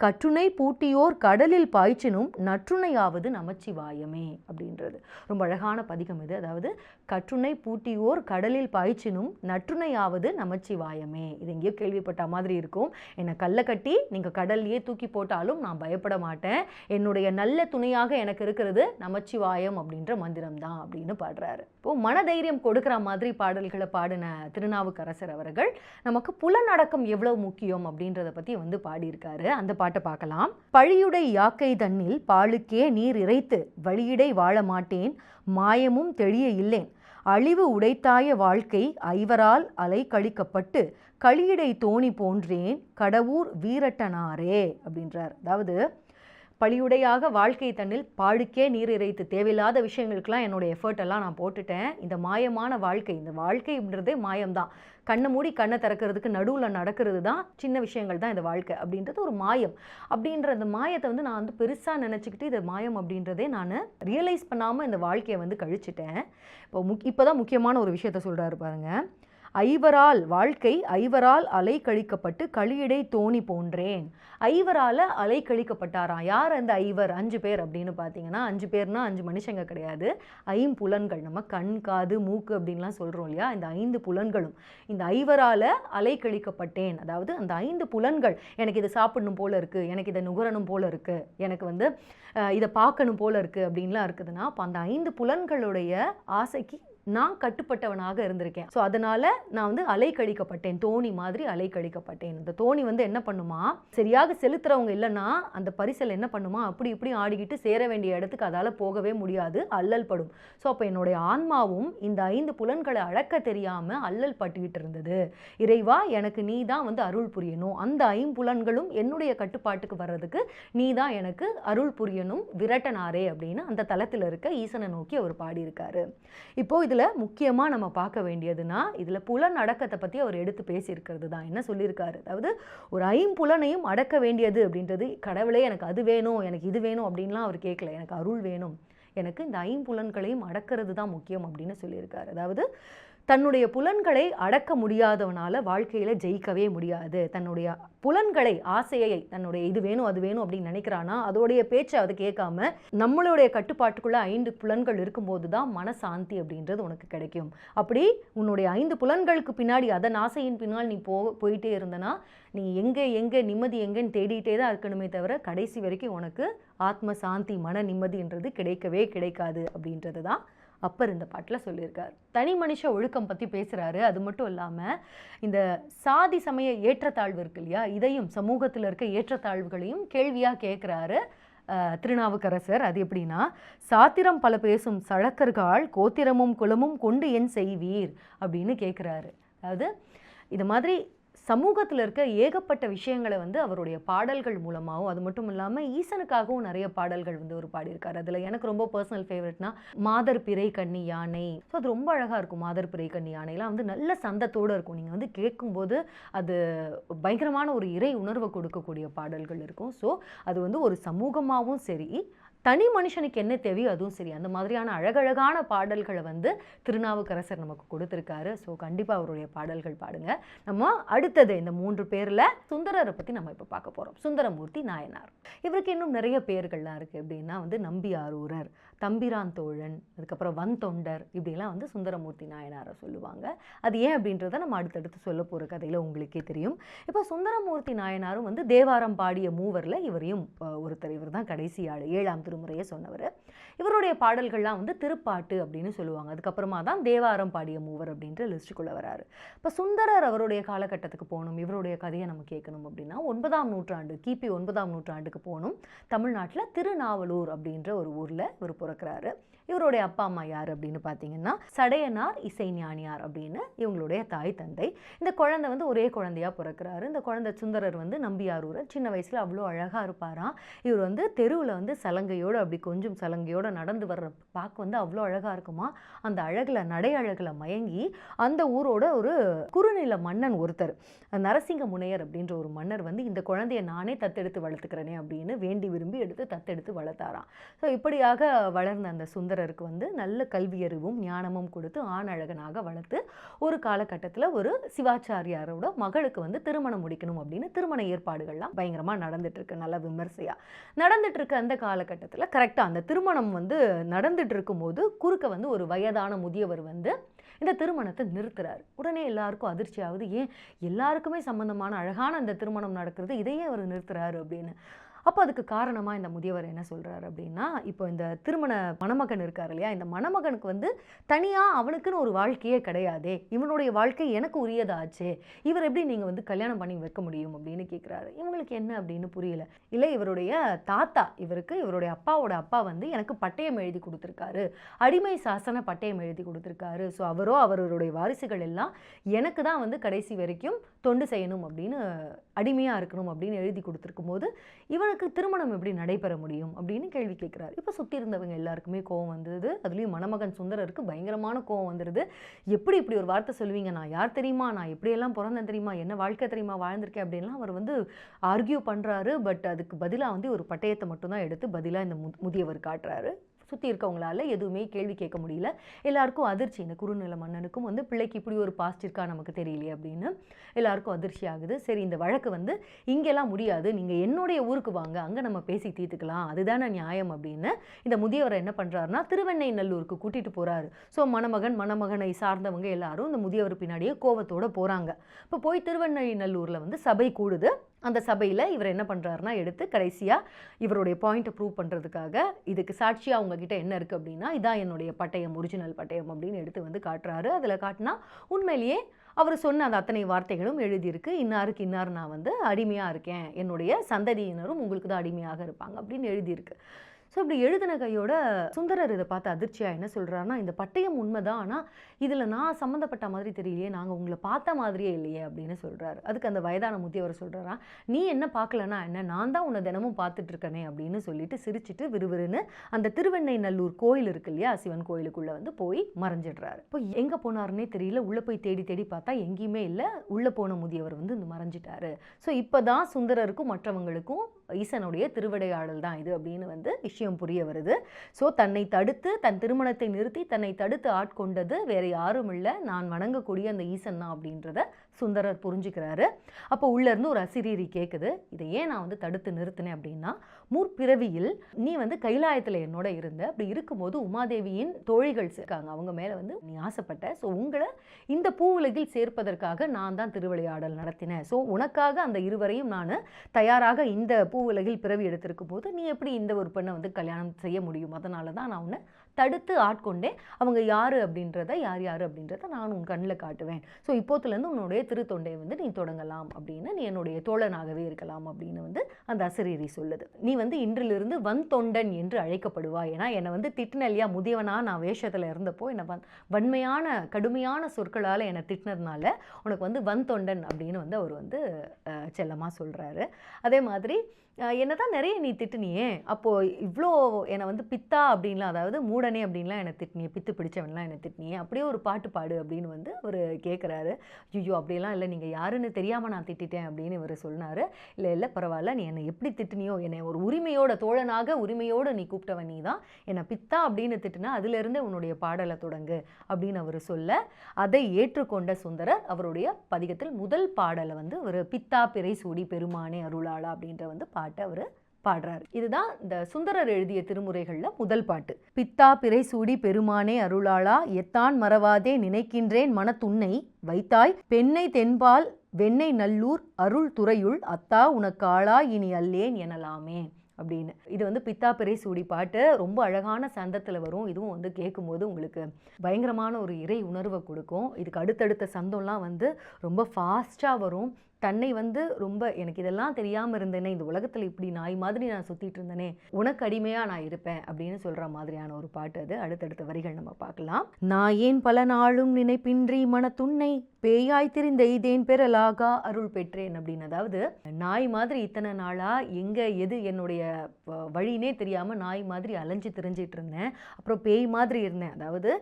கற்றுனை பூட்டியோர் கடலில் பாய்ச்சினும் நற்றுணையாவது நமச்சிவாயமே அப்படின்றது ரொம்ப அழகான பதிகம் இது. அதாவது கற்றுனை பூட்டியோர் கடலில் பாய்ச்சினும் நற்றுணையாவது நமச்சிவாயமே. இது எங்கேயோ கேள்விப்பட்ட மாதிரி இருக்கும். என்னை கல்லை கட்டி நீங்கள் கடல்லையே தூக்கி போட்டாலும் நான் பயப்பட மாட்டேன், என்னுடைய நல்ல துணையாக எனக்கு இருக்கிறது நமச்சிவாயம் அப்படின்ற மந்திரம் தான் அப்படின்னு பாடுறாரு. இப்போது மனதைரியம் கொடுக்குற மாதிரி பாடல்களை பாடின திருநாவுக்கரசர் அவர்கள் நமக்கு புலனடக்கம் எவ்வளவு முக்கியம் அப்படின்றத பற்றி வந்து பாடியிருக்காரு. அந்த பாட்டை பார்க்கலாம். பழியுடை யாக்கை தன்னில் பாலுக்கே நீர் இறைத்து வழியிடை வாழ மாட்டேன், மாயமும் தெளிய இல்லேன், அழிவு உடைத்தாய வாழ்க்கை ஐவரால் அலை கழிக்கப்பட்டு களியடை தோணி போன்றேன் கடவுர் வீரட்டனாரே அப்படின்றார். அதாவது பழியுடையாக வாழ்க்கை தன்னில் பாழுக்கே நீர் இறைத்து, தேவையில்லாத விஷயங்களுக்கெல்லாம் என்னுடைய எஃபர்ட் எல்லாம் நான் போட்டுட்டேன், இந்த மாயமான வாழ்க்கை, இந்த வாழ்க்கைன்றதே மாயம்தான், கண்ணை மூடி கண்ணை திறக்கிறதுக்கு நடுவில் நடக்கிறது தான் சின்ன விஷயங்கள் தான் இந்த வாழ்க்கை அப்படின்றது ஒரு மாயம். அப்படின்ற அந்த மாயத்தை வந்து நான் வந்து பெருசாக நினச்சிக்கிட்டு இதை மாயம் அப்படின்றதே நான் ரியலைஸ் பண்ணாமல் இந்த வாழ்க்கையை வந்து கழிச்சிட்டேன். இப்போ தான் முக்கியமான ஒரு விஷயத்த சொல்கிறாரு பாருங்கள். ஐவரால் வாழ்க்கை ஐவரால் அலை கழிக்கப்பட்டு களியடை தோணி போன்றேன். ஐவரால் அலை கழிக்கப்பட்டாராம். யார் அந்த ஐவர்? 5 பேர் அப்படின்னு பார்த்தீங்கன்னா, 5 பேர்னா 5 மனுஷங்க கிடையாது, ஐம்புலன்கள். நம்ம கண் காது மூக்கு அப்படின்லாம் சொல்கிறோம் இல்லையா, இந்த 5 புலன்களும் இந்த ஐவரால் அலை கழிக்கப்பட்டேன். அதாவது அந்த 5 புலன்கள், எனக்கு இதை சாப்பிடணும் போல இருக்குது, எனக்கு இதை நுகரணும் போல இருக்குது, எனக்கு வந்து இதை பார்க்கணும் போல இருக்குது அப்படின்லாம் இருக்குதுன்னா, அப்போ அந்த 5 புலன்களுடைய ஆசைக்கு நான் கட்டுப்பட்டவனாக இருந்திருக்கேன். ஸோ அதனால் நான் வந்து அலை கழிக்கப்பட்டேன், தோணி மாதிரி அலை கழிக்கப்பட்டேன். இந்த தோணி வந்து என்ன பண்ணுமா, சரியாக செலுத்துறவங்க இல்லைன்னா அந்த பரிசல் என்ன பண்ணுமா, அப்படி இப்படி ஆடிக்கிட்டு சேர வேண்டிய இடத்துக்கு அதால் போகவே முடியாது, அல்லல் படும். ஸோ அப்போ என்னுடைய ஆன்மாவும் இந்த 5 புலன்களை அடக்க தெரியாமல் அல்லல் பட்டுக்கிட்டு இருந்தது. இறைவா, எனக்கு நீ தான் வந்து அருள் புரியணும், அந்த 5 புலன்களும் என்னுடைய கட்டுப்பாட்டுக்கு வர்றதுக்கு நீ தான் எனக்கு அருள் புரியணும், விரட்டனாரே அப்படின்னு அந்த தலத்தில் இருக்க ஈசனை நோக்கி அவர் பாடியிருக்காரு. இப்போ இதில் முக்கியமாக நம்ம பார்க்க வேண்டியதுன்னா, இதில் புலன் அடக்கத்தை பற்றி அவர் எடுத்து பேசியிருக்கிறது தான். என்ன சொல்லியிருக்காரு, அதாவது ஒரு 5 புலனையும் அடக்க வேண்டியது அப்படின்றது, கடவுளே எனக்கு அது வேணும், எனக்கு இது வேணும் அப்படின்லாம் அவர் கேட்கல, எனக்கு அருள் வேணும், எனக்கு இந்த 5 புலன்களையும் அடக்கிறது தான் முக்கியம் அப்படின்னு சொல்லியிருக்காரு. அதாவது தன்னுடைய புலன்களை அடக்க முடியாதவனால வாழ்க்கையில் ஜெயிக்கவே முடியாது. தன்னுடைய புலன்களை, ஆசையை, தன்னுடைய இது வேணும் அது வேணும் அப்படின்னு நினைக்கிறானா, அதோடைய பேச்சை அதை கேட்காம நம்மளுடைய கட்டுப்பாட்டுக்குள்ளே 5 புலன்கள் இருக்கும்போது தான் மனசாந்தி அப்படின்றது உனக்கு கிடைக்கும். அப்படி உன்னுடைய 5 புலன்களுக்கு பின்னாடி, அதன் ஆசையின் பின்னால் நீ போயிட்டே இருந்தனா, நீ எங்கே நிம்மதி எங்கேன்னு தேடிட்டே தான் இருக்கணுமே தவிர கடைசி வரைக்கும் உனக்கு ஆத்ம சாந்தி, மன நிம்மதின்றது கிடைக்கவே கிடைக்காது அப்படின்றது தான் அப்பர் இந்த பாட்டில் சொல்லியிருக்கார். தனி மனுஷ ஒழுக்கம் பற்றி பேசுகிறாரு. அது மட்டும் இல்லாமல் இந்த சாதி சமய ஏற்றத்தாழ்வு இருக்கு இல்லையா, இதையும் சமூகத்தில் இருக்க ஏற்றத்தாழ்வுகளையும் கேள்வியாக கேட்குறாரு திருநாவுக்கரசர். அது எப்படின்னா, சாத்திரம் பல பேசும் சழக்கர்கள் கோத்திரமும் குலமும் கொண்டு என் செய்வீர் அப்படின்னு கேட்குறாரு. அதாவது இது மாதிரி சமூகத்தில் இருக்க ஏகப்பட்ட விஷயங்களை வந்து அவருடைய பாடல்கள் மூலமாகவும், அது மட்டும் இல்லாமல் ஈசனுக்காகவும் நிறைய பாடல்கள் வந்து அவர் பாடியிருக்காரு. அதில் எனக்கு ரொம்ப பர்சனல் ஃபேவரட்னா மாதர் பிறை கண்ணி யானை. ஸோ அது ரொம்ப அழகாக இருக்கும். மாதர் பிறை கண்ணி யானைலாம் வந்து நல்ல சந்தத்தோடு இருக்கும். நீங்கள் வந்து கேட்கும்போது அது பயங்கரமான ஒரு இறை உணர்வை கொடுக்கக்கூடிய பாடல்கள் இருக்கும். ஸோ அது வந்து ஒரு சமூகமாகவும் சரி, தனி மனுஷனுக்கு என்ன தேவையோ அதுவும் சரி, அந்த மாதிரியான அழகழகான பாடல்களை வந்து திருநாவுக்கரசர் நமக்கு கொடுத்துருக்காரு. ஸோ கண்டிப்பாக அவருடைய பாடல்கள் பாடுங்க. நம்ம அடுத்தது இந்த 3 பேரில் சுந்தரரை பற்றி நம்ம இப்போ பார்க்க போகிறோம். சுந்தரமூர்த்தி நாயனார். இவருக்கு இன்னும் நிறைய பேர்கள்லாம் இருக்குது. எப்படின்னா வந்து நம்பியாரூரர், தம்பிரான் தோழன், அதுக்கப்புறம் வந்தொண்டர், இப்படிலாம் வந்து சுந்தரமூர்த்தி நாயனாரை சொல்லுவாங்க. அது ஏன் அப்படின்றத நம்ம அடுத்தடுத்து சொல்ல போகிற கதையில் உங்களுக்கே தெரியும். இப்போ சுந்தரமூர்த்தி நாயனாரும் வந்து தேவாரம் பாடிய மூவரில் இவரையும் ஒருத்தர். இவர் தான் கடைசி ஆள், 7ஆம் திருமுறையை சொன்னவர். இவருடைய பாடல்கள்லாம் வந்து திருப்பாட்டு அப்படின்னு சொல்லுவாங்க. அதுக்கப்புறமா தான் தேவாரம் பாடிய மூவர் அப்படின்ற லிஸ்ட்டுக்குள்ளே வராரு. இப்போ சுந்தரர் அவருடைய காலகட்டத்துக்கு போகணும், இவருடைய கதையை நம்ம கேட்கணும் அப்படின்னா 9ஆம் நூற்றாண்டு, கிபி 9ஆம் நூற்றாண்டுக்கு போகணும். தமிழ்நாட்டில் திருநாவலூர் அப்படின்ற ஒரு ஊரில் இவர் பிறக்கிறாரு. இவருடைய அப்பா அம்மா யார் அப்படின்னு பார்த்தீங்கன்னா சடையனார் இசைஞானியார் அப்படின்னு இவங்களுடைய தாய் தந்தை. இந்த குழந்தை வந்து ஒரே குழந்தையாக பிறக்கிறாரு. இந்த குழந்தை சுந்தரர் வந்து நம்பியாரூர் சின்ன வயசில் அவ்வளோ அழகாக இருப்பாராம். இவர் வந்து தெருவில் வந்து சலங்கையோடு அப்படி கொஞ்சம் சலங்கையோடு நடந்து வர்ற பார்க்க வந்து அவ்வளோ அழகாக இருக்குமா. அந்த அழகில் நடை அழகில் மயங்கி அந்த ஊரோட ஒரு குறுநில மன்னன் ஒருத்தர் நரசிங்க முனையர் அப்படின்ற ஒரு மன்னர் வந்து இந்த குழந்தைய நானே தத்தெடுத்து வளர்த்துக்கிறேனே அப்படின்னு வேண்டி விரும்பி எடுத்து தத்தெடுத்து வளர்த்தாராம். ஸோ இப்படியாக வளர்ந்த அந்த சுந்தரருக்கு வந்து நல்ல கல்வியறிவும் ஞானமும் கொடுத்து ஆண் அழகனாக வளர்த்து ஒரு காலகட்டத்தில் ஒரு சிவாச்சாரியாரோட மகளுக்கு வந்து திருமணம் முடிக்கணும் அப்படின்னு திருமண ஏற்பாடுகள்லாம் பயங்கரமாக நடந்துட்டு இருக்கு. நல்ல விமர்சையாக நடந்துட்டு இருக்க அந்த காலகட்டத்தில் கரெக்டாக அந்த திருமணம் வந்து நடந்துட்டு இருக்கும்போது குறுக்க வந்து ஒரு வயதான முதியவர் வந்து இந்த திருமணத்தை நிறுத்துறாரு. உடனே எல்லாருக்கும் அதிர்ச்சி ஆகுது. ஏன் எல்லாருக்குமே சம்பந்தமான அழகான அந்த திருமணம் நடக்கிறது, இதையே அவர் நிறுத்துறாரு அப்படின்னு. அப்போ அதுக்கு காரணமாக இந்த முதியவர் என்ன சொல்கிறாரு அப்படின்னா, இப்போ இந்த திருமண மணமகன் இருக்கார் இல்லையா, இந்த மணமகனுக்கு வந்து தனியாக அவனுக்குன்னு ஒரு வாழ்க்கையே கிடையாதே, இவனுடைய வாழ்க்கை எனக்கு உரியதாச்சே, இவர் எப்படி நீங்கள் வந்து கல்யாணம் பண்ணி வைக்க முடியும் அப்படின்னு கேட்குறாரு. இவங்களுக்கு என்ன அப்படின்னு புரியல. இல்லை, இவருடைய தாத்தா, இவருடைய அப்பாவோட அப்பா வந்து எனக்கு பட்டயம் எழுதி கொடுத்துருக்காரு, அடிமை சாசன பட்டயம் எழுதி கொடுத்துருக்காரு. ஸோ அவருடைய வாரிசுகள் எல்லாம் எனக்கு தான் வந்து கடைசி வரைக்கும் தொண்டு செய்யணும் அப்படின்னு, அடிமையாக இருக்கணும் அப்படின்னு எழுதி கொடுத்துருக்கும் போது இவனுக்கு திருமணம் எப்படி நடைபெற முடியும் அப்படின்னு கேள்வி கேட்குறாரு. இப்போ சுற்றி இருந்தவங்க எல்லாருக்குமே கோவம் வந்தது. அதுலேயும் மணமகன் சுந்தரருக்கு பயங்கரமான கோவம் வந்துடுது. எப்படி இப்படி ஒரு வார்த்தை சொல்லுவீங்க, நான் யார் தெரியுமா, நான் எப்படியெல்லாம் பிறந்தேன் தெரியுமா, என்ன வாழ்க்கை தெரியுமா வாழ்ந்திருக்கேன் அப்படின்லாம் அவர் வந்து ஆர்கியூ பண்ணுறாரு. பட் அதுக்கு பதிலாக வந்து ஒரு பட்டயத்தை மட்டும்தான் எடுத்து பதிலாக இந்த முதியவர் காட்டுறாரு. சுற்றி இருக்கவங்களால எதுவுமே கேள்வி கேட்க முடியல. எல்லாருக்கும் அதிர்ச்சி. இந்த குறுநில மன்னனுக்கும் வந்து பிள்ளைக்கு இப்படி ஒரு பாஸ்ட் இருக்கா நமக்கு தெரியலையே அப்படின்னு எல்லாருக்கும் அதிர்ச்சி ஆகுது. சரி, இந்த வழக்கு வந்து இங்கெல்லாம் முடியாது, நீங்கள் என்னுடைய ஊருக்கு வாங்க, அங்கே நம்ம பேசி தீர்த்துக்கலாம், அதுதானே நியாயம் அப்படின்னு இந்த முதியவரை என்ன பண்ணுறாருன்னா திருவெண்ணைநல்லூருக்கு கூட்டிகிட்டு போகிறாரு. ஸோ மணமகனை சார்ந்தவங்க எல்லாரும் இந்த முதியவர் பின்னாடியே கோவத்தோடு போகிறாங்க. இப்போ போய் திருவெண்ணைநல்லூரில் வந்து சபை கூடுது. அந்த சபையில் இவர் என்ன பண்ணுறாருனா எடுத்து கடைசியாக இவருடைய பாயிண்ட்டை ப்ரூவ் பண்ணுறதுக்காக இதுக்கு சாட்சியாக அவங்கக்கிட்ட என்ன இருக்குது அப்படின்னா, இதான் என்னுடைய பட்டயம், ஒரிஜினல் பட்டயம் அப்படின்னு எடுத்து வந்து காட்டுறாரு. அதில் காட்டினா உண்மையிலேயே அவர் சொன்ன அந்த அத்தனை வார்த்தைகளும் எழுதியிருக்கு. இன்னாருக்கு இன்னார் நான் வந்து அடிமையாக இருக்கேன், என்னுடைய சந்ததியினரும் உங்களுக்கு தான் அடிமையாக இருப்பாங்க அப்படின்னு எழுதியிருக்கு. ஸோ இப்படி எழுதின கையோட சுந்தரர் இதை பார்த்து அதிர்ச்சியாக என்ன சொல்கிறாருன்னா, இந்த பட்டயம் உண்மைதான், ஆனால் இதில் நான் சம்மந்தப்பட்ட மாதிரி தெரியலையே, நாங்கள் உங்களை பார்த்த மாதிரியே இல்லையே அப்படின்னு சொல்கிறாரு. அதுக்கு அந்த வயதான முதியவர் சொல்கிறாரா, நீ என்ன பார்க்கலன்னா என்ன, நான் தான் உன்னை தினமும் பார்த்துட்ருக்கனே அப்படின்னு சொல்லிட்டு சிரிச்சிட்டு விறுவிறுன்னு அந்த திருவெண்ணைநல்லூர் கோயில் இருக்கு இல்லையா, சிவன் கோயிலுக்குள்ளே வந்து போய் மறைஞ்சிடுறாரு. இப்போ எங்கே போனாருன்னே தெரியல. உள்ளே போய் தேடி தேடி பார்த்தா எங்கேயுமே இல்லை. உள்ளே போன முதியவர் வந்து இந்த மறைஞ்சிட்டாரு. ஸோ இப்போ தான் சுந்தரருக்கும் மற்றவங்களுக்கும் ஈசனுடைய திருவிடையாடல் தான் இது அப்படின்னு வந்து விஷயம் புரிய வருது. ஸோ தன்னை தடுத்து, தன் திருமணத்தை நிறுத்தி தன்னை தடுத்து ஆட்கொண்டது வேற யாரும் இல்லை, நான் வணங்கக்கூடிய அந்த ஈசன் தான் அப்படின்றத சுந்தரர் புரிஞ்சுக்கிறாரு. அப்போ உள்ளேருந்து ஒரு அசிரீரி கேட்குது, இதை ஏன் நான் வந்து தடுத்து நிறுத்தினேன் அப்படின்னா, முற்பிறவியில் நீ வந்து கைலாயத்தில் என்னோட இருந்த, அப்படி இருக்கும்போது உமாதேவியின் தோழிகள் இருக்காங்க, அவங்க மேலே வந்து நீ ஆசைப்பட்ட. ஸோ உங்களை இந்த பூவுலகில் சேர்ப்பதற்காக நான் தான் திருவிளையாடல் நடத்தினேன். ஸோ உனக்காக அந்த இருவரையும் நான் தயாராக இந்த பூவுலகில் பிறவி எடுத்திருக்கும் போது நீ எப்படி இந்த ஒரு பெண்ணை வந்து கல்யாணம் செய்ய முடியும்? அதனால தான் நான் உன்னை தடுத்து ஆட்கொண்டேன். அவங்க யார் அப்படின்றத நான் உன் கண்ணில் காட்டுவேன். ஸோ இப்போத்துலேருந்து உன்னுடைய திருத்தொண்டையை வந்து நீ தொடங்கலாம் அப்படின்னு, நீ என்னுடைய தோழனாகவே இருக்கலாம் அப்படின்னு வந்து அந்த அசரீரி சொல்லுது. நீ வந்து இன்றிலிருந்து வன்தொண்டன் என்று அழைக்கப்படுவாய். ஏன்னா என்னை வந்து திட்டினல்லையா, முதியவனாக நான் வேஷத்தில் இருந்தப்போ என்னை வன்மையான கடுமையான சொற்களால் என்னை திட்டினதுனால உனக்கு வந்து வன்தொண்டன் அப்படின்னு வந்து அவர் வந்து செல்லமாக சொல்கிறாரு. அதே மாதிரி என்னதான் நிறைய நீ திட்டுனியே, அப்போது இவ்வளோ என்னை வந்து பித்தா அப்படின்லாம், அதாவது மூடனே அப்படின்லாம் என்னை திட்டினியே, பித்து பிடிச்சவன்லாம் என்னை திட்டினியே, அப்படியே ஒரு பாட்டு பாடு அப்படின்னு வந்து அவர் கேட்குறாரு. ஐயோ அப்படிலாம் இல்லை, நீங்கள் யாருன்னு தெரியாமல் நான் திட்டிட்டேன் அப்படின்னு இவர் சொன்னார். இல்லை பரவாயில்ல, நீ என்னை எப்படி திட்டினியோ, என்னை ஒரு உரிமையோட தோழனாக உரிமையோடு நீ கூப்பிட்டவன் நீ தான், என்னை பித்தா அப்படின்னு திட்டுனா அதிலிருந்து உன்னுடைய பாடலை தொடங்கு அப்படின்னு அவர் சொல்ல, அதை ஏற்றுக்கொண்ட சுந்தரர் அவருடைய பதிகத்தில் முதல் பாடலை வந்து ஒரு பித்தா பிறை சூடி பெருமானே அருளாளா அப்படின்ற வந்து அவர் பாடுறாரு. இதுதான் இந்த சுந்தரர் எழுதிய திருமுறைகள்ல முதல் பாட்டு. பித்தா பிறை சூடி பெருமானே அருளாளா, எத்தான் மறவாதே நினைக்கின்றேன் மனத்துன்னை வைத்தாய், பெண்ணை தென்பால் வெண்ணெய் நல்லூர் அருள் துறையுள் அத்தா உனக்காளா இனி அல்லேன் எனலாமே அப்படின்னு. இது வந்து பித்தா பிறை சூடி பாட்டு, ரொம்ப அழகான சந்தத்தில் வரும். இதுவும் வந்து கேட்கும்போது உங்களுக்கு பயங்கரமான ஒரு இறை உணர்வை கொடுக்கும். இதுக்கு அடுத்தடுத்த சந்தம்லாம் வந்து ரொம்ப ஃபாஸ்ட்டாக வரும். தன்னை வந்து ரொம்ப எனக்கு இதெல்லாம் தெரியாமல் இருந்தேனே, இந்த உலகத்தில் இப்படி நாய் மாதிரி நான் சுற்றிட்டு இருந்தேனே, உனக்கு அடிமையாக நான் இருப்பேன் அப்படின்னு சொல்கிற மாதிரியான ஒரு பாட்டு அது. அடுத்தடுத்த வரிகள் நம்ம பார்க்கலாம். நான் ஏன் பல நாளும் நினைப்பின்றி மனத்துன்னை பேயாய் திரிந்தெய்தேன் பெறலாகா அருள் பெற்றேன் அப்படின்னு. அதாவது நாய் மாதிரி இத்தனை நாளாக எங்கே எது என்னுடைய வழினே தெரியாமல் நாய் மாதிரி அலைஞ்சு திரிஞ்சிட்டு இருந்தேன். அப்புறம் பேய் மாதிரி இருந்தேன். அதாவது